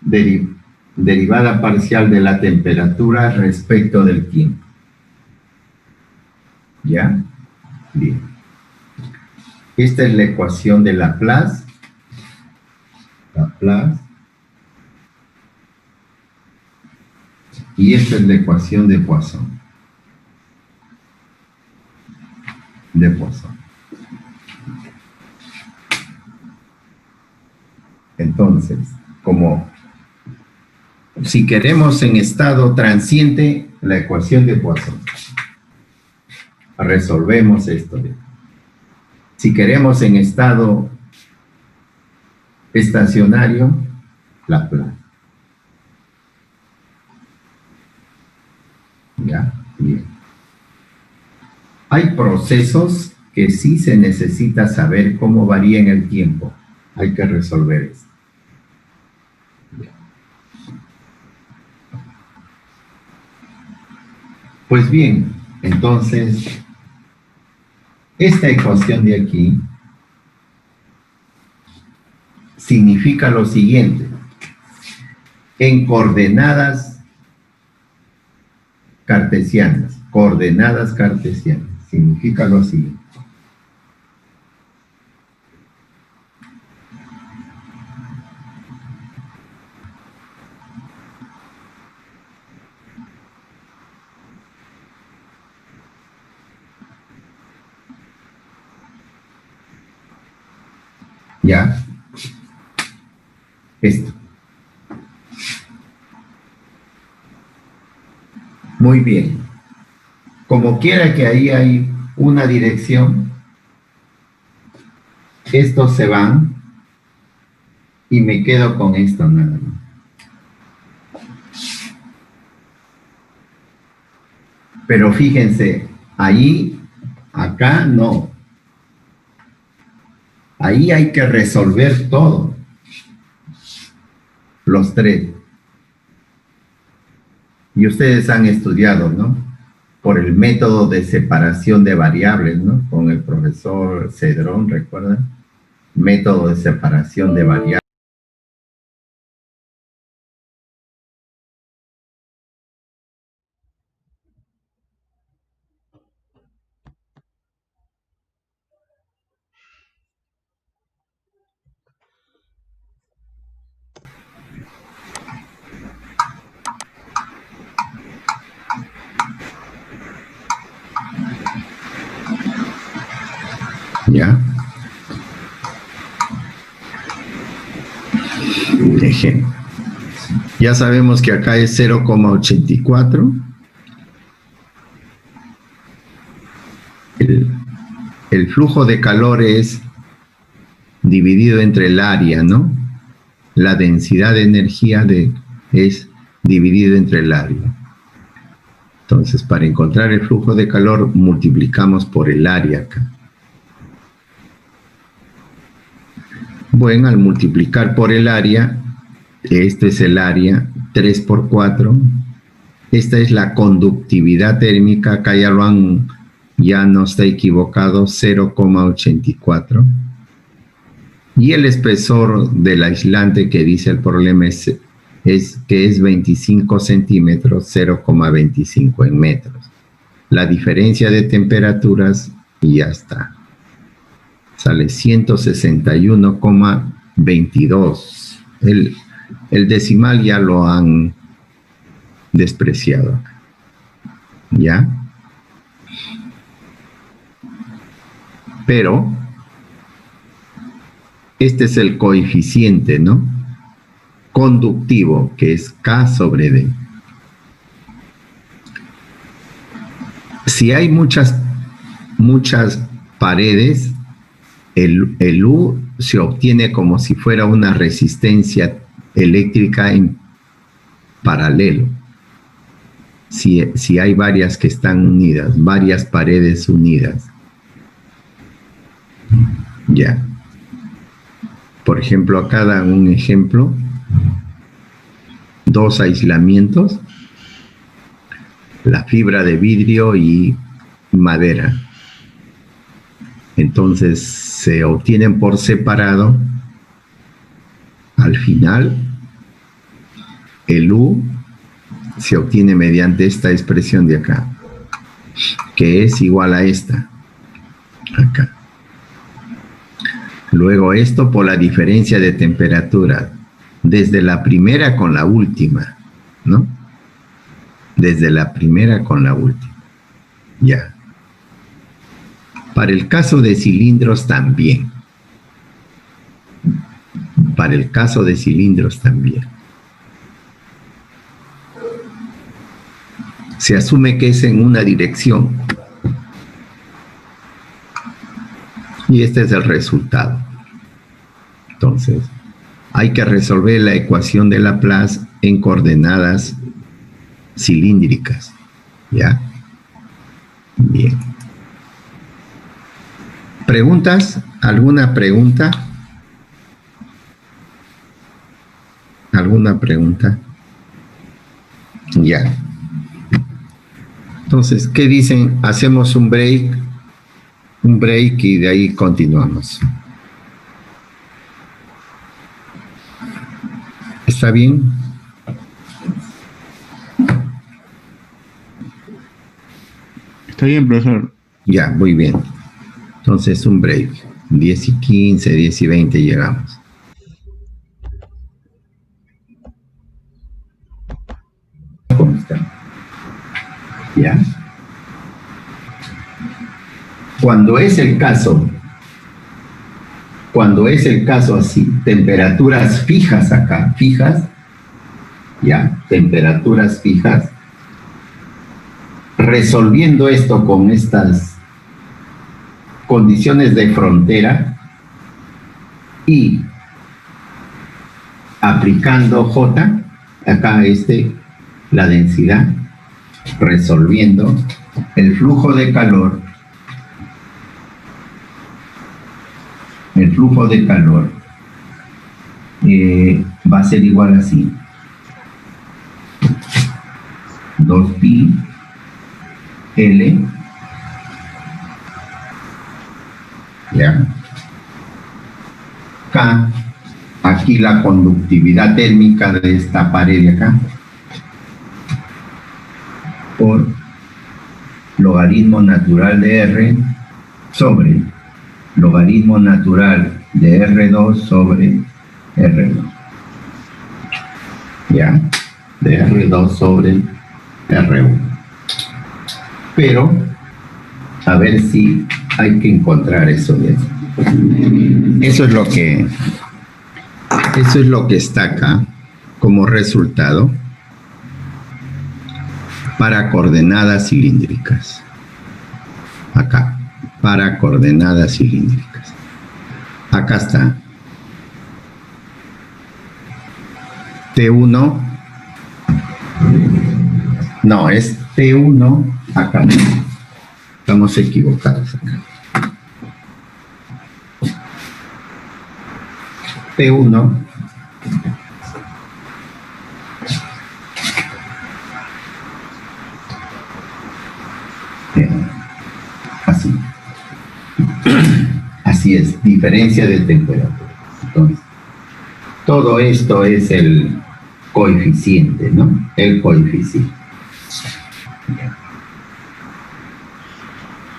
derivada parcial de la temperatura respecto del tiempo. ¿Ya? Bien. Esta es la ecuación de Laplace. Laplace. Y esta es la ecuación de Poisson. De Poisson. Entonces, como si queremos en estado transiente, la ecuación de Poisson. Resolvemos esto. Si queremos en estado estacionario, Laplace. Ya, bien. Hay procesos que sí se necesita saber cómo varía en el tiempo. Hay que resolver esto. Pues bien, entonces, esta ecuación de aquí significa lo siguiente. En coordenadas cartesianas, significa lo siguiente. ¿Ya? Esto. Muy bien. Como quiera que ahí hay una dirección, estos se van y me quedo con esto nada más. Pero fíjense, ahí, acá no. Ahí hay que resolver todo. Los tres. Y ustedes han estudiado, ¿no? Por el método de separación de variables, ¿no? Con el profesor Cedrón, ¿recuerdan? Método de separación de variables. ¿Ya? Ejemplo. Ya sabemos que acá es 0,84. El flujo de calor es dividido entre el área, ¿no? La densidad de energía es dividido entre el área. Entonces, para encontrar el flujo de calor, multiplicamos por el área acá. Bueno, al multiplicar por el área, este es el área, 3 por 4. Esta es la conductividad térmica, acá ya no está equivocado, 0,84. Y el espesor del aislante que dice el problema es que es 25 centímetros, 0,25 en metros. La diferencia de temperaturas y ya está. Sale 161,22. El decimal ya lo han despreciado. ¿Ya? Pero este es el coeficiente, ¿no? Conductivo, que es K sobre D. Si hay muchas paredes, el U se obtiene como si fuera una resistencia eléctrica en paralelo. Si hay varias que están unidas, varias paredes unidas. Ya. Por ejemplo, acá dan un ejemplo. 2 aislamientos. La fibra de vidrio y madera. Entonces se obtienen por separado. Al final, el U se obtiene mediante esta expresión de acá, que es igual a esta. Acá. Luego esto por la diferencia de temperatura, desde la primera con la última, ¿no? Desde la primera con la última. Ya. Para el caso de cilindros también. Para el caso de cilindros también. Se asume que es en una dirección. Y este es el resultado. Entonces, hay que resolver la ecuación de Laplace en coordenadas cilíndricas. ¿Ya? Bien. ¿Preguntas? ¿Alguna pregunta? ¿Alguna pregunta? Ya. Entonces, ¿qué dicen? Hacemos un break y de ahí continuamos. ¿Está bien? Está bien, profesor. Ya, muy bien. Entonces, un break. 10:15, 10:20 llegamos. ¿Cómo está? Ya. Cuando es el caso así, temperaturas fijas acá, fijas, ya, temperaturas fijas, resolviendo esto con estas condiciones de frontera y aplicando J, acá la densidad, resolviendo el flujo de calor, va a ser igual así, 2pi L, ya, K, aquí la conductividad térmica de esta pared de acá, por logaritmo natural de R sobre logaritmo natural de R2 sobre R2. ¿Ya? De R2 sobre R1. Pero, a ver si hay que encontrar eso bien. Eso es lo que está acá como resultado para coordenadas cilíndricas. Acá, para coordenadas cilíndricas. Acá está. T1. No, es T1 acá. Estamos equivocados acá. T1 así. Así es, diferencia de temperatura. Entonces, todo esto es el coeficiente, ¿no? El coeficiente.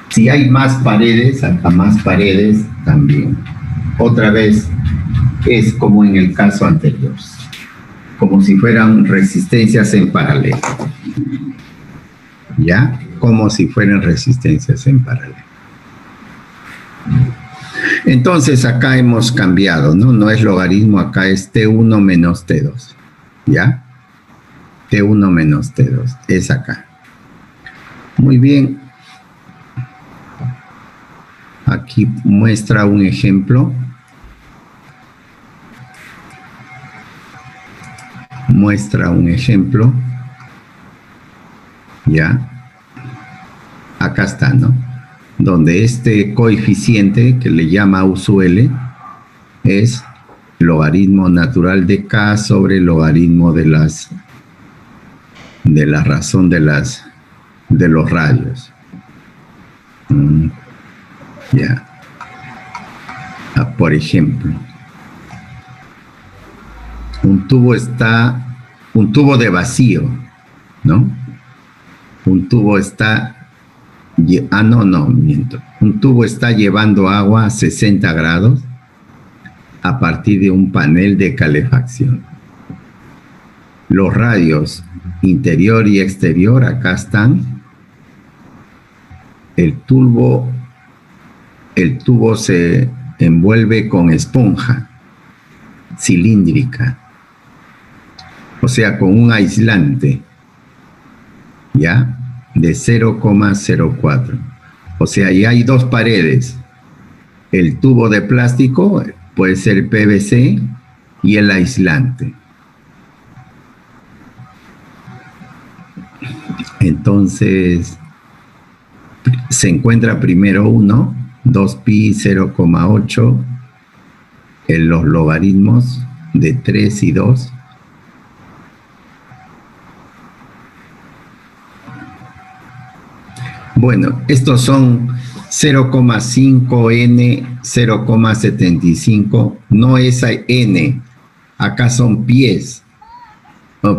Si hay más paredes, acá más paredes también. Otra vez es como en el caso anterior, como si fueran resistencias en paralelo. ¿Ya? Como si fueran resistencias en paralelo. Entonces acá hemos cambiado, ¿no? No es logaritmo, acá es T1 menos T2. ¿Ya? T1 menos T2, es acá. Muy bien. Aquí muestra un ejemplo. Muestra un ejemplo. ¿Ya? Acá está, ¿no? Donde este coeficiente que le llama usuL es logaritmo natural de K sobre logaritmo de la razón de los radios. Ya. Por ejemplo, un tubo de vacío, ¿no? Un tubo está, miento. Un tubo está llevando agua a 60 grados a partir de un panel de calefacción. Los radios interior y exterior acá están. El tubo se envuelve con esponja cilíndrica, o sea, con un aislante, ¿ya? De 0,04. O sea, ya hay dos paredes. El tubo de plástico puede ser PVC y el aislante. Entonces, se encuentra primero 1, 2pi 0,8, en los logaritmos de 3 y 2. Bueno, estos son 0,5n, 0,75, no es n, acá son pies,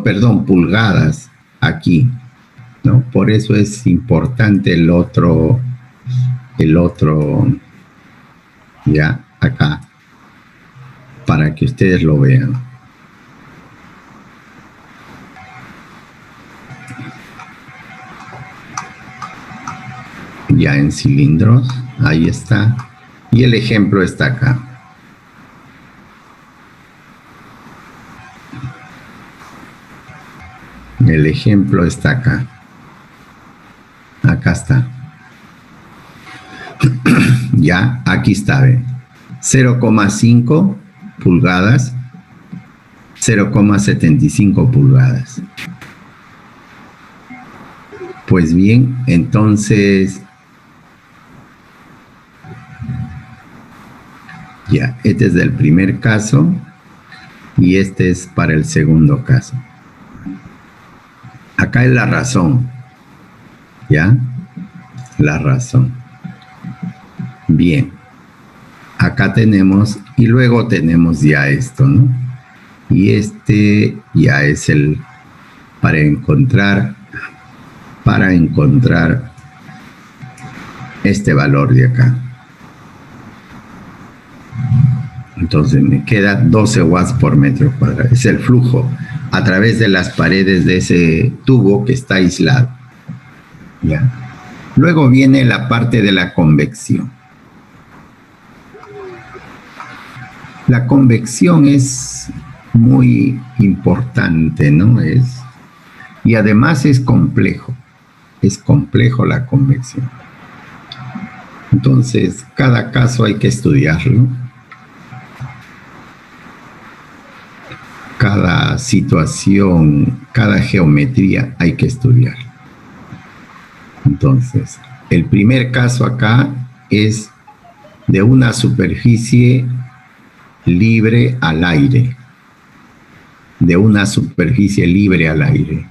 perdón, pulgadas, aquí, ¿no? Por eso es importante el otro, ya, acá, para que ustedes lo vean. Ya en cilindros, ahí está, y el ejemplo está acá. El ejemplo está acá. Acá está. Ya, aquí está, ¿ve? 0,5 pulgadas, 0,75 pulgadas. Pues bien, entonces, ya, este es del primer caso y este es para el segundo caso. Acá es la razón, ¿ya? La razón. Bien, acá tenemos, y luego tenemos ya esto, ¿no? Y este ya es el, para encontrar este valor de acá. Entonces me queda 12 watts por metro cuadrado. Es el flujo a través de las paredes de ese tubo que está aislado. ¿Ya? Luego viene la parte de la convección. La convección es muy importante, ¿no? Y además es complejo. Es complejo la convección. Entonces, cada caso hay que estudiarlo. Cada situación, cada geometría hay que estudiar. Entonces, el primer caso acá es de una superficie libre al aire. De una superficie libre al aire.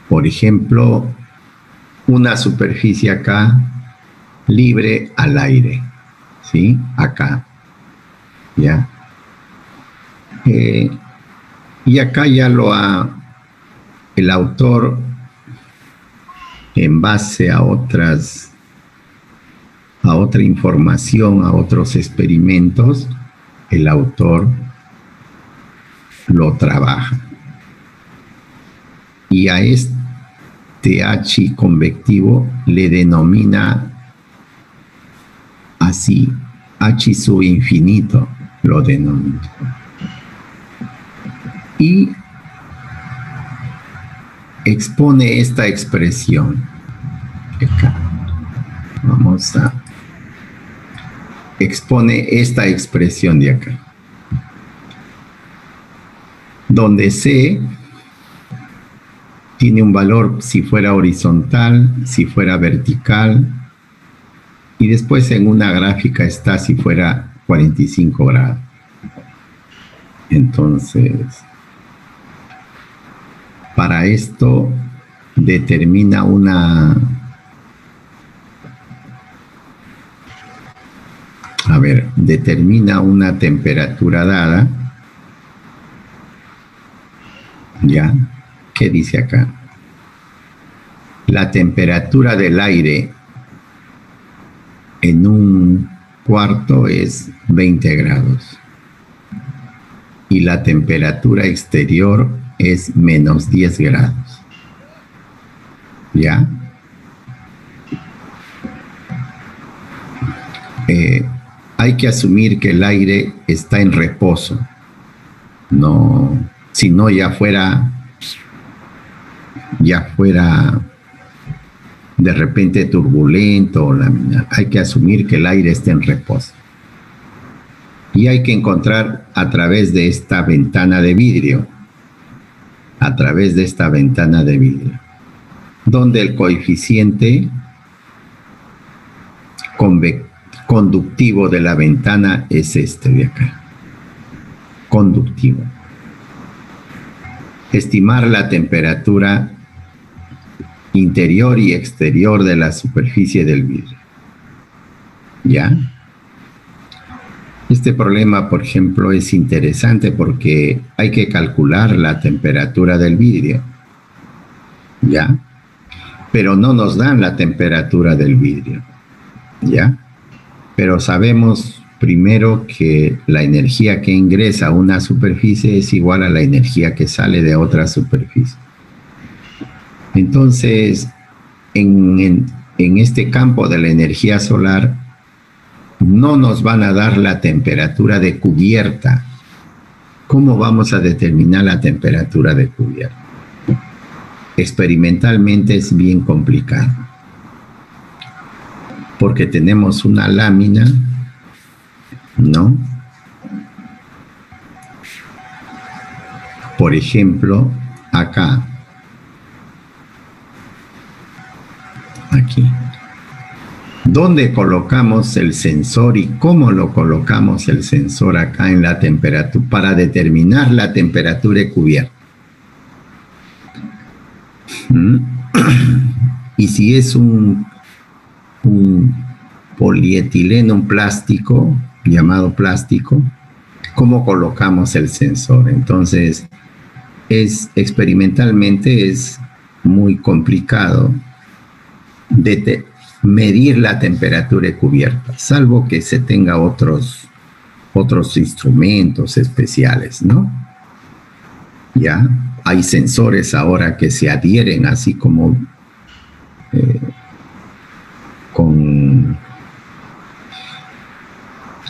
Por ejemplo, una superficie acá libre al aire. ¿Sí? Acá. ¿Ya? Y acá ya el autor, en base a otra información, a otros experimentos, el autor lo trabaja. Y a este H convectivo le denomina así, H sub infinito lo denomina. Y expone esta expresión. Acá. Vamos a... Expone esta expresión de acá. Donde C tiene un valor si fuera horizontal, si fuera vertical, y después en una gráfica está si fuera 45 grados. Entonces, para esto determina determina una temperatura dada. ¿Ya? ¿Qué dice acá? La temperatura del aire en un cuarto es 20 grados. Y la temperatura exterior es menos 10 grados. ¿Ya? Hay que asumir que el aire está en reposo. No, si no ya fuera de repente turbulento. Hay que asumir que el aire está en reposo. Y hay que encontrar a través de esta ventana de vidrio a través de esta ventana de vidrio, donde el coeficiente conductivo de la ventana es este de acá, conductivo. Estimar la temperatura interior y exterior de la superficie del vidrio. ¿Ya? Este problema, por ejemplo, es interesante porque hay que calcular la temperatura del vidrio. ¿Ya? Pero no nos dan la temperatura del vidrio. ¿Ya? Pero sabemos primero que la energía que ingresa a una superficie es igual a la energía que sale de otra superficie. Entonces, en este campo de la energía solar, no nos van a dar la temperatura de cubierta. ¿Cómo vamos a determinar la temperatura de cubierta? Experimentalmente es bien complicado, porque tenemos una lámina, ¿no? Por ejemplo, acá, aquí. ¿Dónde colocamos el sensor y cómo lo colocamos el sensor acá en la temperatura para determinar la temperatura de cubierta? Y si es un polietileno, un plástico, llamado plástico, ¿cómo colocamos el sensor? Entonces, experimentalmente es muy complicado medir la temperatura de cubierta, salvo que se tenga otros instrumentos especiales, ¿no? Ya hay sensores ahora que se adhieren así como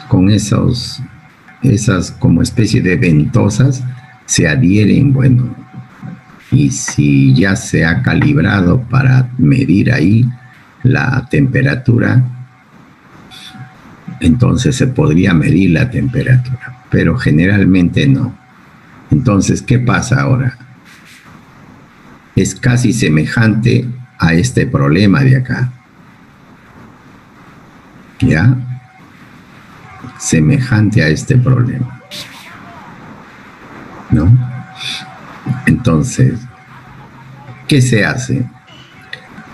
con esas como especie de ventosas, se adhieren, bueno, y si ya se ha calibrado para medir ahí la temperatura, entonces se podría medir la temperatura, pero generalmente no. Entonces, ¿qué pasa ahora? Es casi semejante a este problema de acá. ¿Ya? Semejante a este problema, ¿no? Entonces, ¿qué se hace?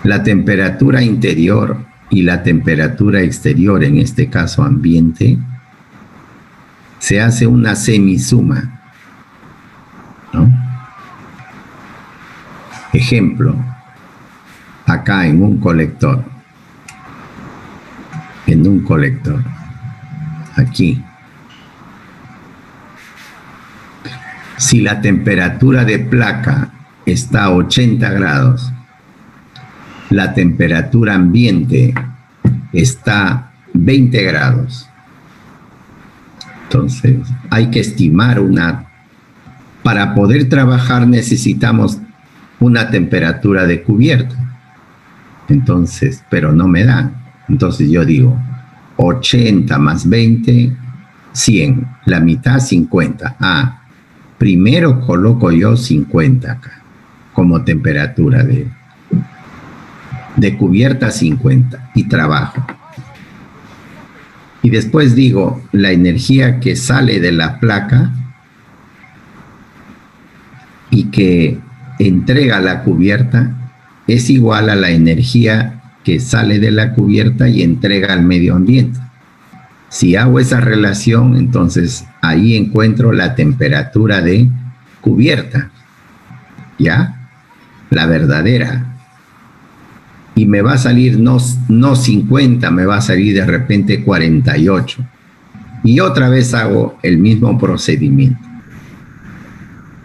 La temperatura interior y la temperatura exterior, en este caso ambiente, se hace una semisuma, ¿no? Ejemplo, acá en un colector, aquí, si la temperatura de placa está a 80 grados, la temperatura ambiente está 20 grados. Entonces, hay que estimar para poder trabajar necesitamos una temperatura de cubierta. Entonces, pero no me da. Entonces yo digo, 80 más 20, 100. La mitad, 50. Primero coloco yo 50 acá, como temperatura de cubierta 50 y trabajo. Y después digo, la energía que sale de la placa y que entrega la cubierta es igual a la energía que sale de la cubierta y entrega al medio ambiente. Si hago esa relación, entonces ahí encuentro la temperatura de cubierta, ¿ya? La verdadera. Y me va a salir no 50, me va a salir de repente 48. Y otra vez hago el mismo procedimiento.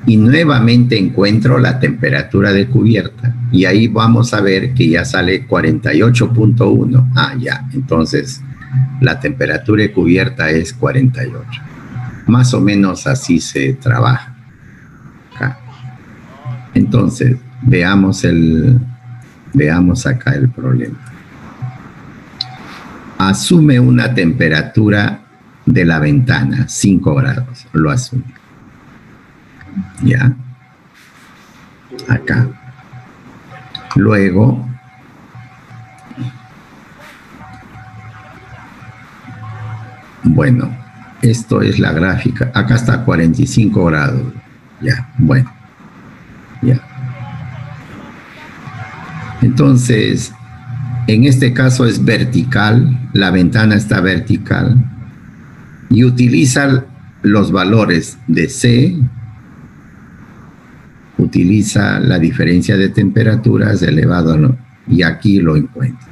Y nuevamente encuentro la temperatura de cubierta. Y ahí vamos a ver que ya sale 48.1. Ya, entonces la temperatura de cubierta es 48. Más o menos así se trabaja acá. Entonces, veamos acá el problema. Asume una temperatura de la ventana, 5 grados, lo asume. ¿Ya? acá. Luego, bueno, esto es la gráfica. Acá está 45 grados. Ya, bueno, ya. Entonces, en este caso es vertical, la ventana está vertical y utiliza los valores de C, utiliza la diferencia de temperaturas elevado a lo, y aquí lo encuentra.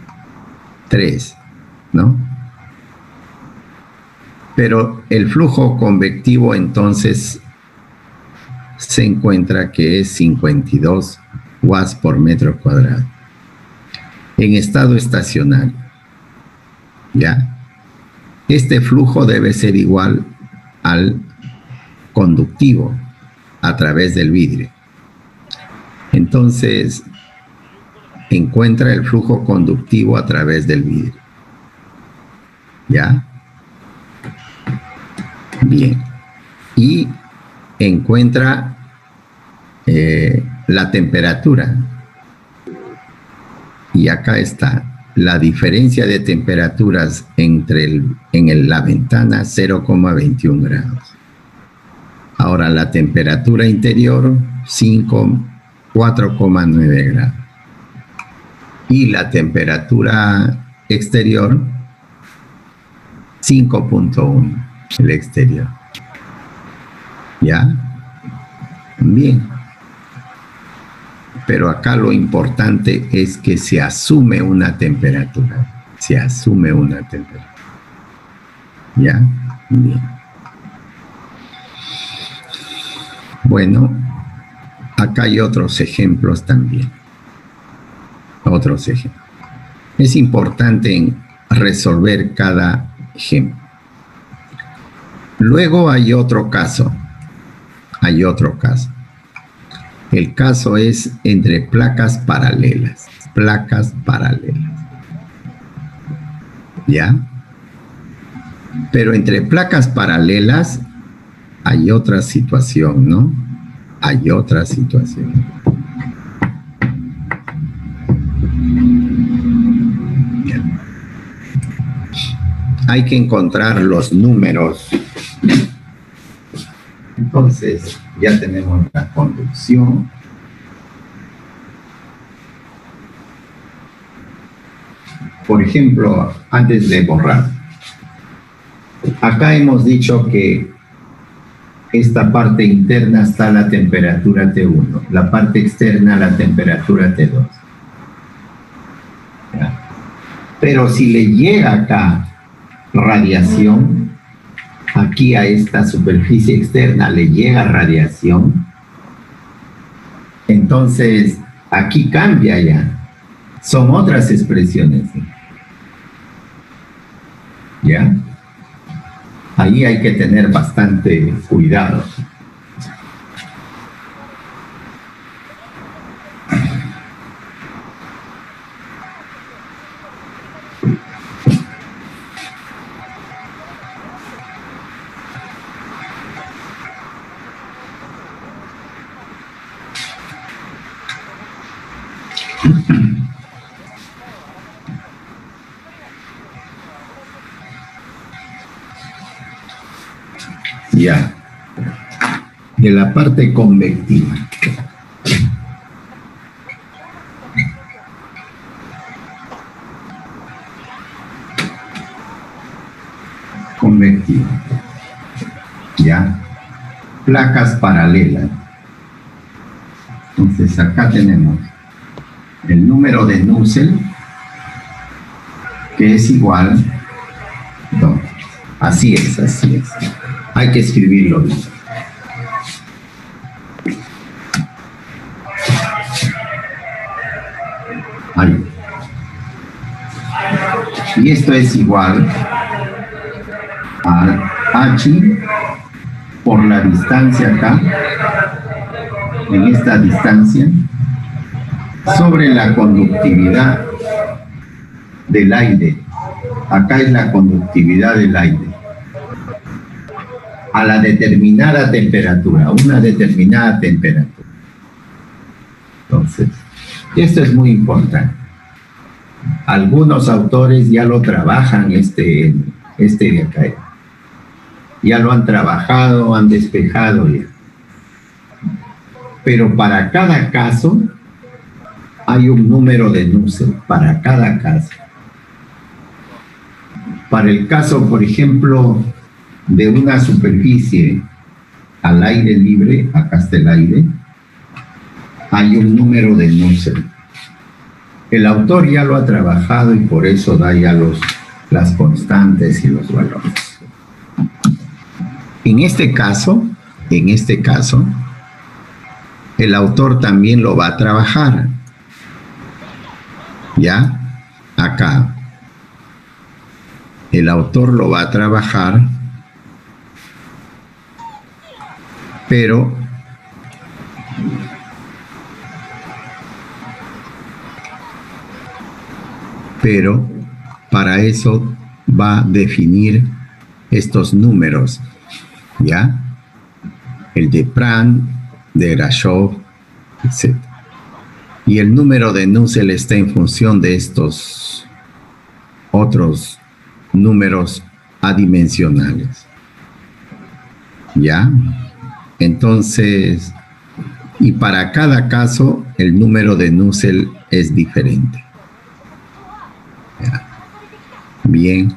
3, ¿no? Pero el flujo convectivo entonces se encuentra que es 52 watts por metro cuadrado. En estado estacionario, ¿ya? Este flujo debe ser igual al conductivo a través del vidrio. Entonces, encuentra el flujo conductivo a través del vidrio. ¿Ya? Bien. Y encuentra la temperatura. Y acá está la diferencia de temperaturas entre la ventana 0,21 grados. Ahora la temperatura interior 4,9 grados. Y la temperatura exterior 5,1, el exterior. ¿Ya? Bien. Pero acá lo importante es que se asume una temperatura. Se asume una temperatura. ¿Ya? Bien. Bueno, acá hay otros ejemplos también. Otros ejemplos. Es importante resolver cada ejemplo. Luego hay otro caso. Hay otro caso. El caso es entre placas paralelas. Placas paralelas. ¿Ya? Pero entre placas paralelas hay otra situación, ¿no? Hay otra situación. Bien. Hay que encontrar los números. Entonces, ya tenemos la conducción. Por ejemplo, antes de borrar, acá hemos dicho que esta parte interna está la temperatura T1, la parte externa la temperatura T2. ¿Ya? Pero si le llega acá radiación, aquí a esta superficie externa le llega radiación, entonces aquí cambia ya. Son otras expresiones. ¿Ya? Ahí hay que tener bastante cuidado. Ya, de la parte convectiva. Convectiva. Ya, placas paralelas. Entonces acá tenemos el número de Nusselt, que es igual, no, así es. Hay que escribirlo bien. Ahí. Y esto es igual a H por la distancia acá, en esta distancia, sobre la conductividad del aire. Acá es la conductividad del aire. A la determinada temperatura, una determinada temperatura. Entonces, esto es muy importante. Algunos autores ya lo trabajan, este de acá. Ya lo han trabajado, han despejado ya. Pero para cada caso hay un número de Nusselt, para cada caso. Para el caso, por ejemplo, de una superficie al aire libre, acá está el aire, hay un número de Nusselt. El autor ya lo ha trabajado y por eso da ya las constantes y los valores. En este caso, el autor también lo va a trabajar. ¿Ya? Acá. El autor lo va a trabajar, pero para eso va a definir estos números, ¿ya? El de Pran, de Grashov, etc. Y el número de Nusselt está en función de estos otros números adimensionales, ¿ya? Entonces, y para cada caso, el número de Nusselt es diferente. ¿Ya? Bien,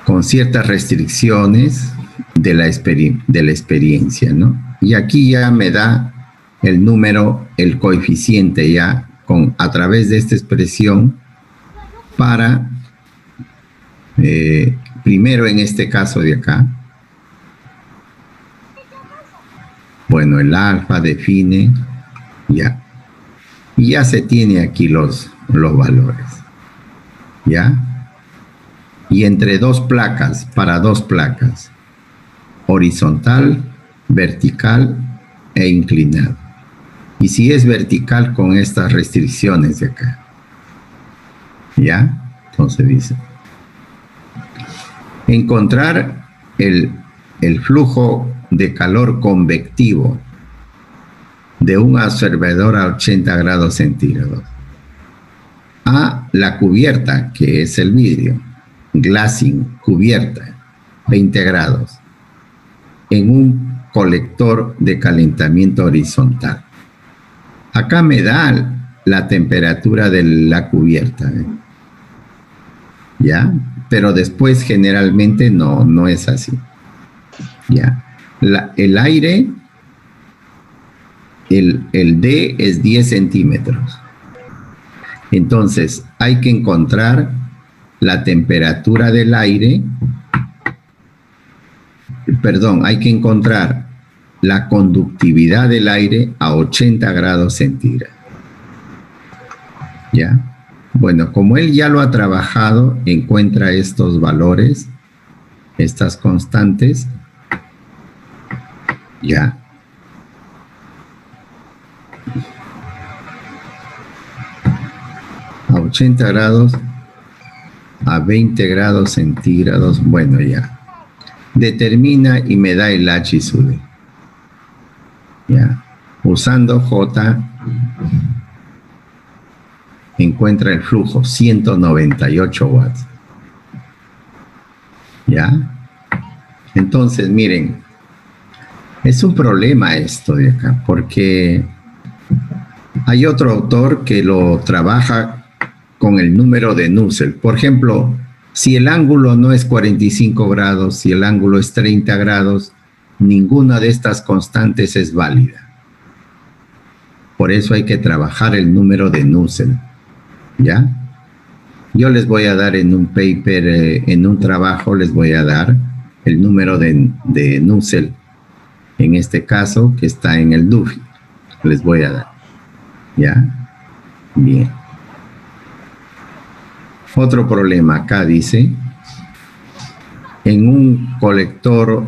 con ciertas restricciones de la experiencia, ¿no? Y aquí ya me da el número, el coeficiente ya, a través de esta expresión, para, primero en este caso de acá, bueno, el alfa define, ya, y ya se tiene aquí los valores, ¿ya? Y entre dos placas, para dos placas, horizontal, vertical e inclinado. Y si es vertical, con estas restricciones de acá, ¿ya? Entonces dice, encontrar el flujo de calor convectivo de un absorbedor a 80 grados centígrados a la cubierta, que es el vidrio, glazing, cubierta, 20 grados, en un colector de calentamiento horizontal. Acá me da la temperatura de la cubierta, ¿ya? Pero después generalmente no es así, ¿ya? El aire, el D es 10 centímetros. Entonces, hay que encontrar la temperatura del aire, hay que encontrar la conductividad del aire a 80 grados centígrados. ¿Ya? Bueno, como él ya lo ha trabajado, encuentra estos valores, estas constantes, ya. A 80 grados, a 20 grados centígrados, bueno, ya. Determina y me da el H y su D. Ya. Usando J, encuentra el flujo, 198 watts. ¿Ya? Entonces, miren, es un problema esto de acá, porque hay otro autor que lo trabaja con el número de Nusselt. Por ejemplo, si el ángulo no es 45 grados, si el ángulo es 30 grados, ninguna de estas constantes es válida. Por eso hay que trabajar el número de Nusselt, ¿ya? Yo les voy a dar en un paper, en un trabajo, les voy a dar el número de Nusselt, en este caso, que está en el Duffy. Les voy a dar, ¿ya? Bien. Otro problema acá dice, en un colector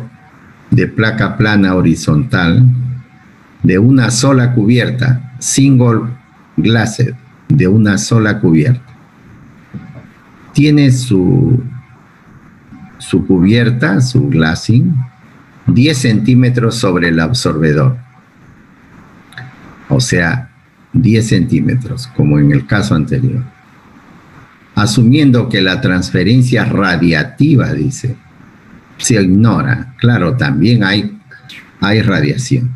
de placa plana horizontal de una sola cubierta, single glazed, de una sola cubierta, tiene su cubierta, su glazing, 10 centímetros sobre el absorbedor. o sea, 10 centímetros, como en el caso anterior. Asumiendo que la transferencia radiativa, dice, se ignora. Claro, también hay radiación.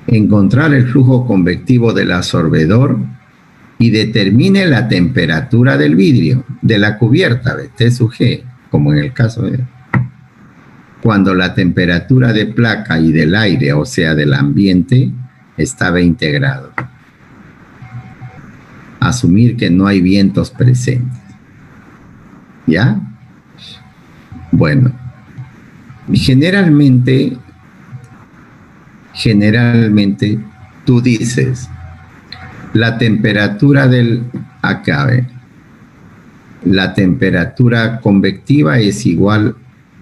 Encontrar el flujo convectivo del absorbedor y determine la temperatura del vidrio, de la cubierta, T sub G, como en el caso de... Cuando la temperatura de placa y del aire, o sea, del ambiente, está a 20 grados. Asumir que no hay vientos presentes. ¿Ya? Bueno, generalmente tú dices, la temperatura del acabe, la temperatura convectiva es igual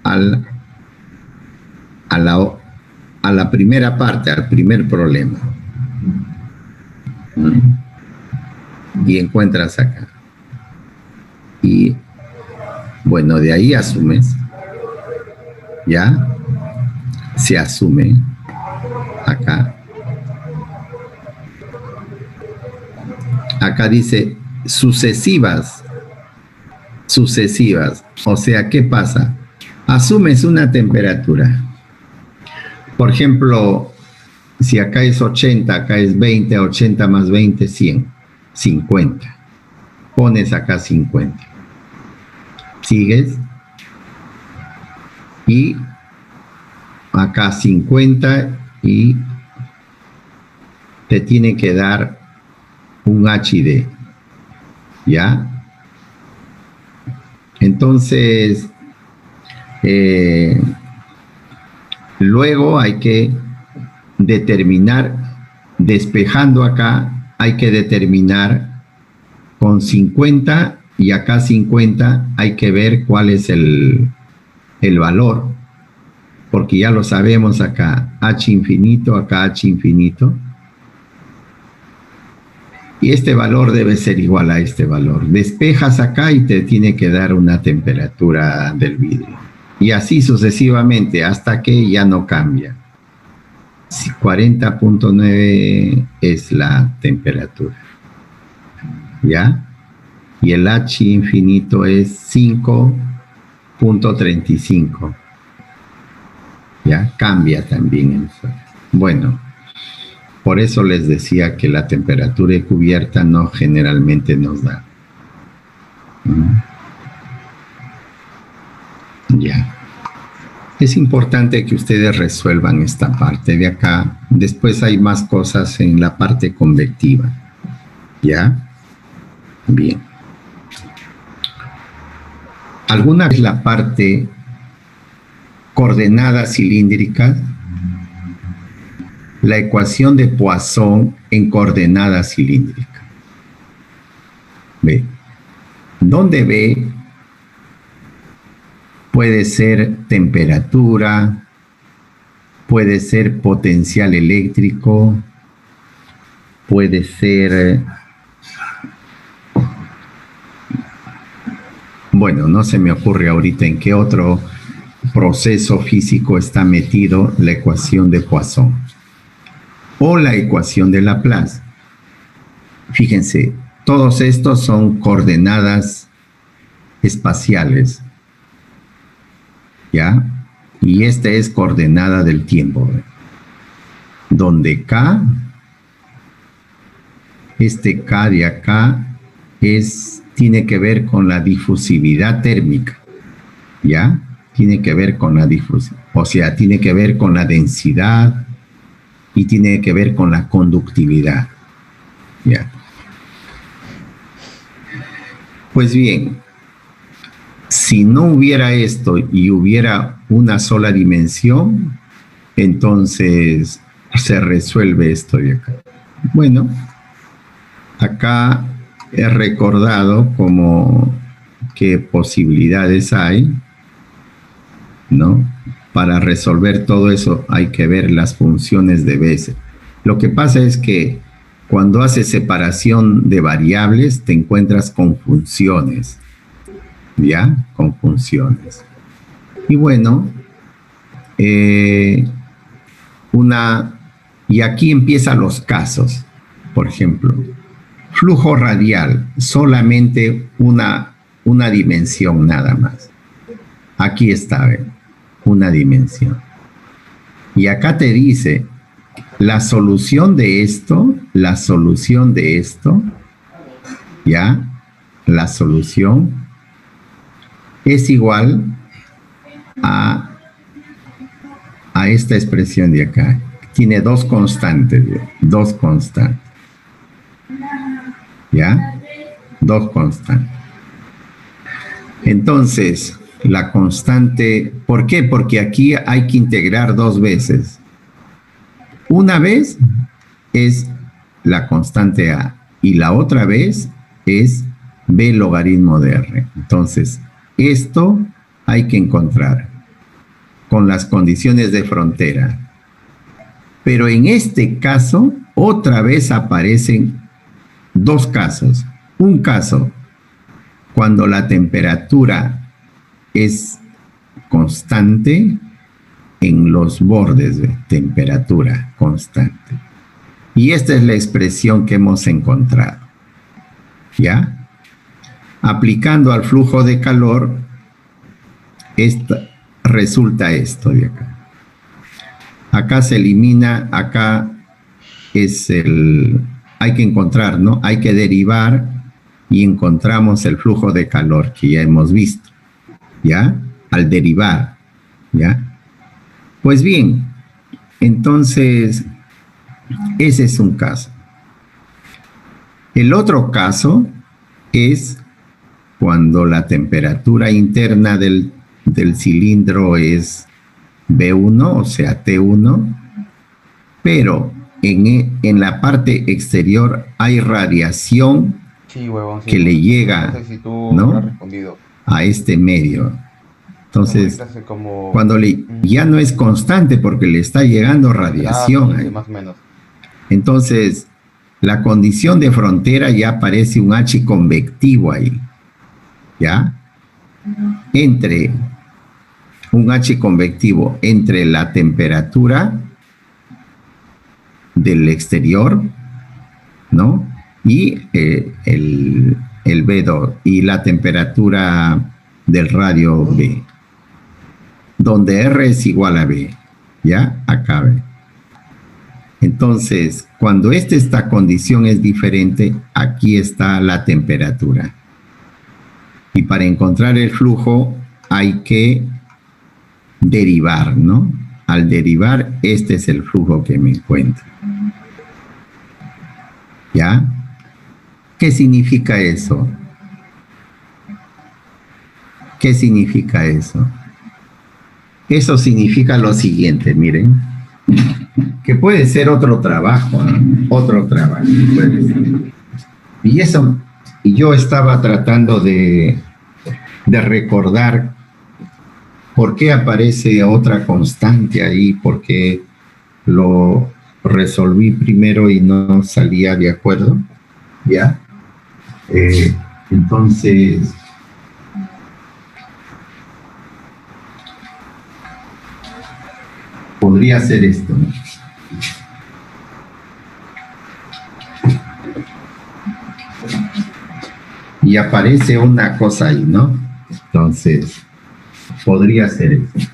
a la primera parte, al primer problema. Y encuentras acá. Y bueno, de ahí asumes, ¿ya? Se asume acá. Acá dice sucesivas. O sea, ¿qué pasa? Asumes una temperatura. Por ejemplo, si acá es 80, acá es 20, 80 más 20, 100, 50. Pones acá 50. Sigues. Y acá 50 y te tiene que dar un HD. ¿Ya? Entonces, luego hay que determinar, despejando acá, hay que determinar con 50 y acá 50, hay que ver cuál es el valor, porque ya lo sabemos acá, H infinito, acá H infinito. Y este valor debe ser igual a este valor. Despejas acá y te tiene que dar una temperatura del vidrio. Y así sucesivamente hasta que ya no cambia. 40.9 es la temperatura. ¿Ya? Y el H infinito es 5.35. ¿Ya? Cambia también eso. Bueno. Por eso les decía que la temperatura de cubierta no generalmente nos da. Ya. Es importante que ustedes resuelvan esta parte de acá. Después hay más cosas en la parte convectiva. ¿Ya? Bien. ¿Alguna vez la parte coordenada cilíndrica? La ecuación de Poisson en coordenada cilíndrica. ¿Ve? ¿Dónde ve? Puede ser temperatura, puede ser potencial eléctrico, puede ser... Bueno, no se me ocurre ahorita en qué otro proceso físico está metido la ecuación de Poisson. O la ecuación de Laplace. Fíjense, todos estos son coordenadas espaciales. ¿Ya? Y esta es coordenada del tiempo. Donde K, este K de acá, tiene que ver con la difusividad térmica. ¿Ya? Tiene que ver con la difusividad. O sea, tiene que ver con la densidad, y tiene que ver con la conductividad. ¿Ya? Pues bien, si no hubiera esto y hubiera una sola dimensión, entonces se resuelve esto de acá. Bueno, acá he recordado como qué posibilidades hay, ¿no? Para resolver todo eso hay que ver las funciones de Bessel. Lo que pasa es que cuando haces separación de variables te encuentras con funciones. ¿Ya? Con funciones. Y bueno, una Y aquí empiezan los casos. Por ejemplo, flujo radial, solamente una dimensión nada más. Aquí está, ¿ven? Una dimensión. Y acá te dice, la solución de esto, ¿ya? La solución es igual a esta expresión de acá. Tiene dos constantes, ¿ya? Dos constantes. Entonces, la constante, ¿por qué? Porque aquí hay que integrar dos veces. Una vez es la constante A y la otra vez es B logaritmo de R. Entonces, esto hay que encontrar con las condiciones de frontera. Pero en este caso, otra vez aparecen dos casos. Un caso, cuando la temperatura es constante en los bordes de temperatura constante. Y esta es la expresión que hemos encontrado. ¿Ya? Aplicando al flujo de calor, resulta esto de acá. Acá se elimina, acá es hay que encontrar, ¿no? Hay que derivar y encontramos el flujo de calor que ya hemos visto, ¿ya? Al derivar, ¿ya? Pues bien, entonces, ese es un caso. El otro caso es cuando la temperatura interna del cilindro es B1, o sea, T1, pero en la parte exterior hay radiación que le llega, ¿no? A este medio. Entonces, cuando ya no es constante porque le está llegando radiación. Entonces, la condición de frontera ya aparece un H convectivo ahí, ¿ya? Entre un H convectivo entre la temperatura del exterior, ¿no? Y el B2 y la temperatura del radio B, donde R es igual a B, ¿ya? Acá ve. Entonces, cuando esta condición es diferente, aquí está la temperatura. Y para encontrar el flujo hay que derivar, ¿no? Al derivar, este es el flujo que me encuentro. ¿Ya? ¿Qué significa eso? ¿Qué significa eso? Eso significa lo siguiente, miren, que puede ser otro trabajo, ¿no? Otro trabajo, puede ser. Y eso, y yo estaba tratando de recordar por qué aparece otra constante ahí, por qué lo resolví primero y no salía de acuerdo, ¿ya? Entonces, podría ser esto, ¿no? Y aparece una cosa ahí, ¿no? Entonces, podría ser eso.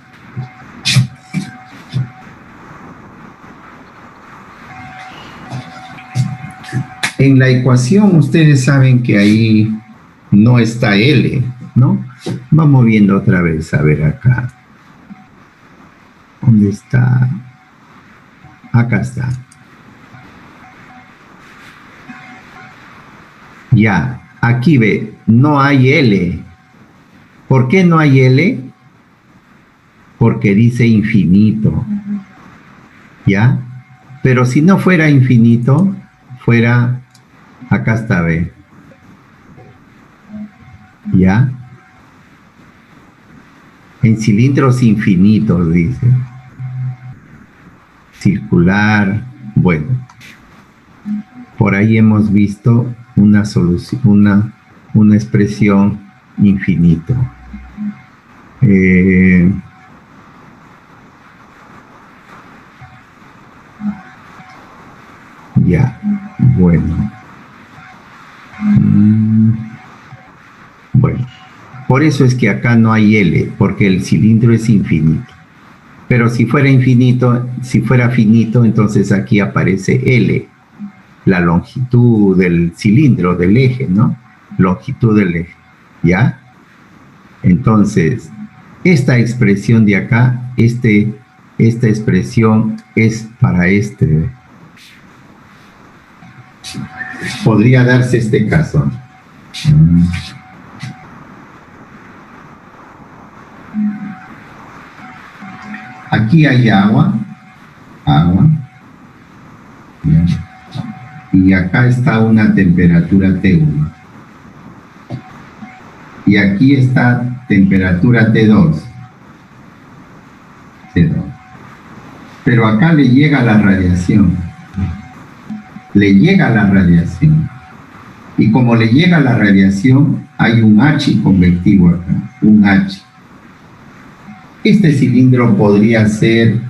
En la ecuación ustedes saben que ahí no está L, ¿no? Vamos viendo otra vez, a ver acá. ¿Dónde está? Acá está. Ya, aquí ve, no hay L. ¿Por qué no hay L? Porque dice infinito. ¿Ya? Pero si no fuera infinito, fuera, acá está, ve. ¿Ya? En cilindros infinitos, dice. Circular, bueno. Por ahí hemos visto una solución, una expresión infinito. Bueno. Bueno. Por eso es que acá no hay L, porque el cilindro es infinito. Pero si fuera infinito, si fuera finito, entonces aquí aparece L, la longitud del cilindro, del eje, ¿no? Longitud del eje, ¿ya? Entonces, esta expresión de acá, esta expresión es para este. Podría darse este caso. Aquí hay agua, ¿ya? Y acá está una temperatura T1. Y aquí está temperatura T2. Pero acá le llega la radiación. Y como le llega la radiación, hay un H convectivo acá, un H. Este cilindro podría ser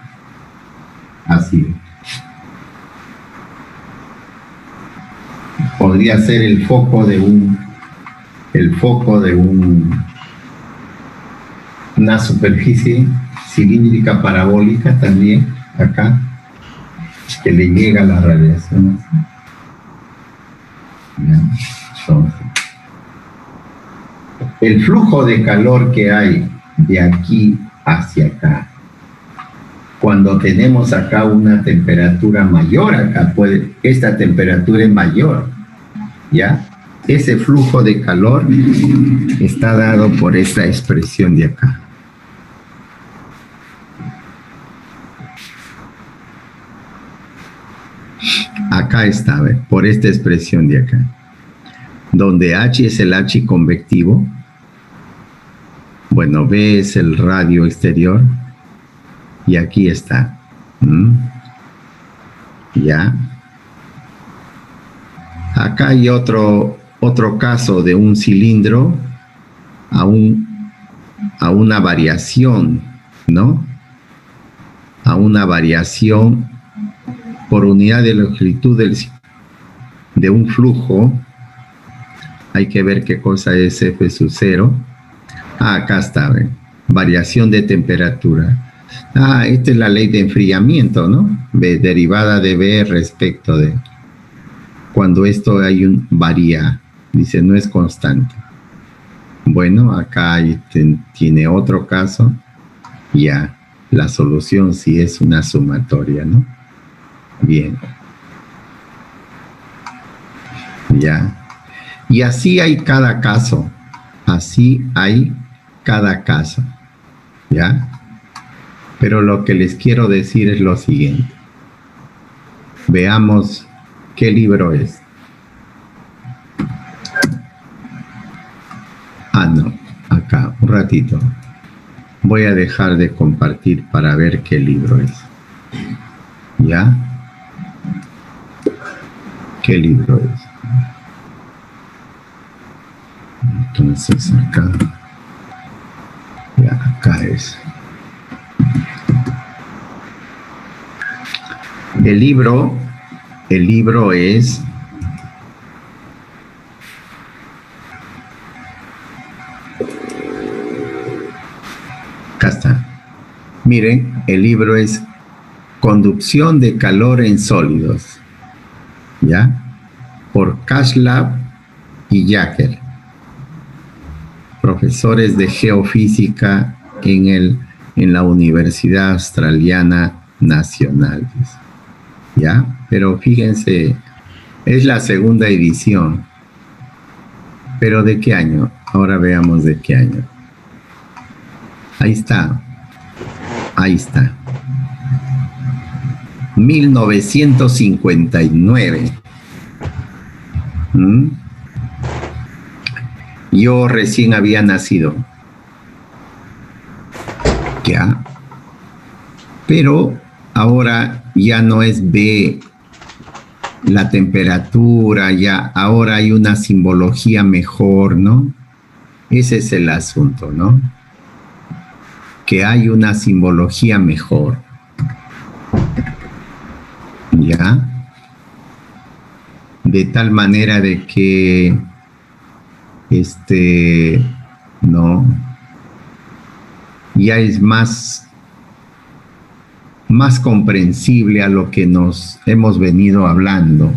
así. Podría ser el foco de una superficie cilíndrica parabólica también, acá, que le llega la radiación. Entonces, el flujo de calor que hay de aquí hacia acá, cuando tenemos acá una temperatura mayor, acá esta temperatura es mayor, ¿ya? Ese flujo de calor está dado por esta expresión de acá. Acá está, ¿ve? Por esta expresión de acá. Donde H es el H convectivo. Bueno, B es el radio exterior. Y aquí está. ¿Ya? Acá hay otro caso de un cilindro a una variación, ¿no? A una variación por unidad de longitud de un flujo. Hay que ver qué cosa es F sub 0. Acá está, ¿ven? Variación de temperatura. Esta es la ley de enfriamiento, ¿no? Derivada de B respecto de cuando esto varía, dice, no es constante. Bueno, acá tiene otro caso, ya, la solución sí es una sumatoria, ¿no? Bien. Ya. Y así hay cada caso, ¿ya? Pero lo que les quiero decir es lo siguiente. Veamos qué libro es. No, acá, un ratito. Voy a dejar de compartir para ver qué libro es. ¿Ya? ¿Qué libro es? Entonces acá. Ya, acá es. El libro es acá está. Miren, el libro es Conducción de calor en sólidos, ¿ya? Por Kashlab y Jacker, profesores de geofísica en la Universidad Australiana Nacional, ¿ya? Pero fíjense, es la segunda edición. ¿Pero de qué año? Ahora veamos de qué año. Ahí está. 1959. Yo recién había nacido. Ya. Pero ahora ya no es B la temperatura, ya ahora hay una simbología mejor, ¿no? Ese es el asunto, ¿no? Que hay una simbología mejor. ¿Ya? de tal manera de que no, ya es más comprensible a lo que nos hemos venido hablando.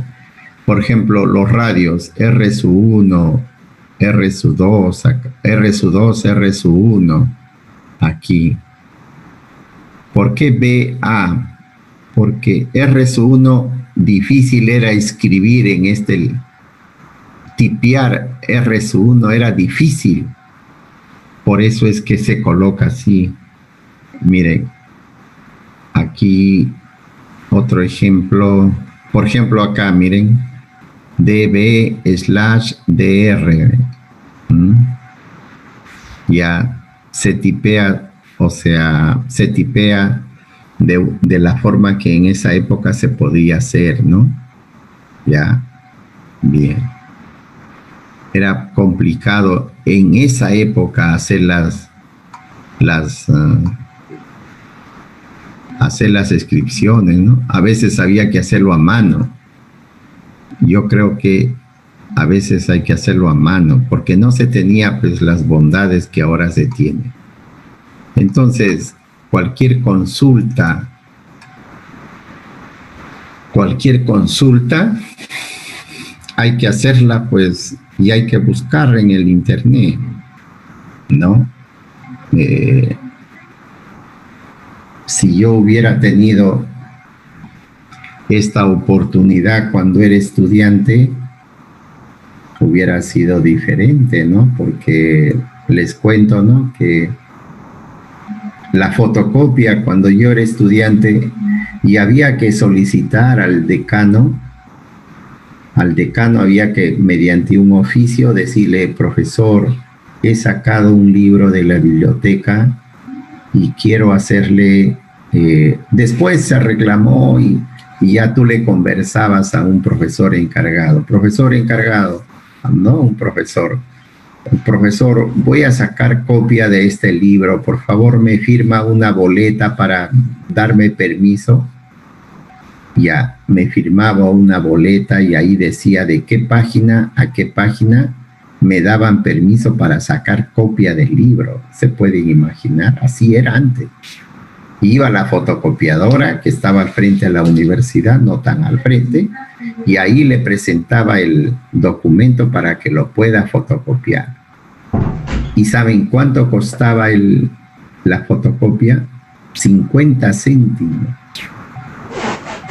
Por ejemplo, los radios R-1, R-2, R-2, R-1, aquí. ¿Por qué BA? Porque R-1 difícil era escribir en tipear R-1 era difícil. Por eso es que se coloca así. Miren, aquí otro ejemplo. Por ejemplo, acá, miren. DB/DR. Ya se tipea, o sea, se tipea de la forma que en esa época se podía hacer, ¿no? Ya, bien. Era complicado en esa época hacer hacer las inscripciones, ¿no? A veces había que hacerlo a mano. Yo creo que a veces hay que hacerlo a mano, porque no se tenía pues las bondades que ahora se tienen. Entonces, cualquier consulta hay que hacerla pues y hay que buscar en el internet, ¿no? Si yo hubiera tenido esta oportunidad cuando era estudiante, hubiera sido diferente, ¿no? Porque les cuento, ¿no? Que la fotocopia, cuando yo era estudiante, y había que solicitar al decano había que, mediante un oficio, decirle: profesor, he sacado un libro de la biblioteca y quiero hacerle... después se reclamó y ya tú le conversabas a un profesor encargado. Profesor encargado, no un profesor. Profesor, voy a sacar copia de este libro. Por favor, me firma una boleta para darme permiso. Ya, me firmaba una boleta y ahí decía de qué página a qué página me daban permiso para sacar copia del libro. ¿Se pueden imaginar? Así era antes. Iba a la fotocopiadora que estaba al frente de la universidad, no tan al frente, y ahí le presentaba el documento para que lo pueda fotocopiar. ¿Y saben cuánto costaba la fotocopia? 50 céntimos.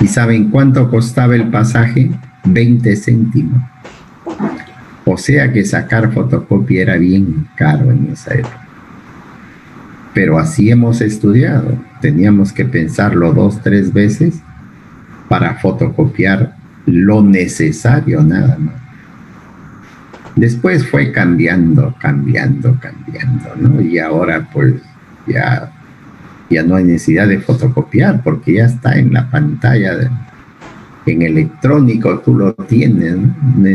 ¿Y saben cuánto costaba el pasaje? 20 céntimos. O sea que sacar fotocopia era bien caro en esa época. Pero así hemos estudiado. Teníamos que pensarlo 2, 3 veces para fotocopiar lo necesario, nada más. Después fue cambiando, ¿no? Y ahora pues ya no hay necesidad de fotocopiar porque ya está en la pantalla, en electrónico tú lo tienes, ¿no?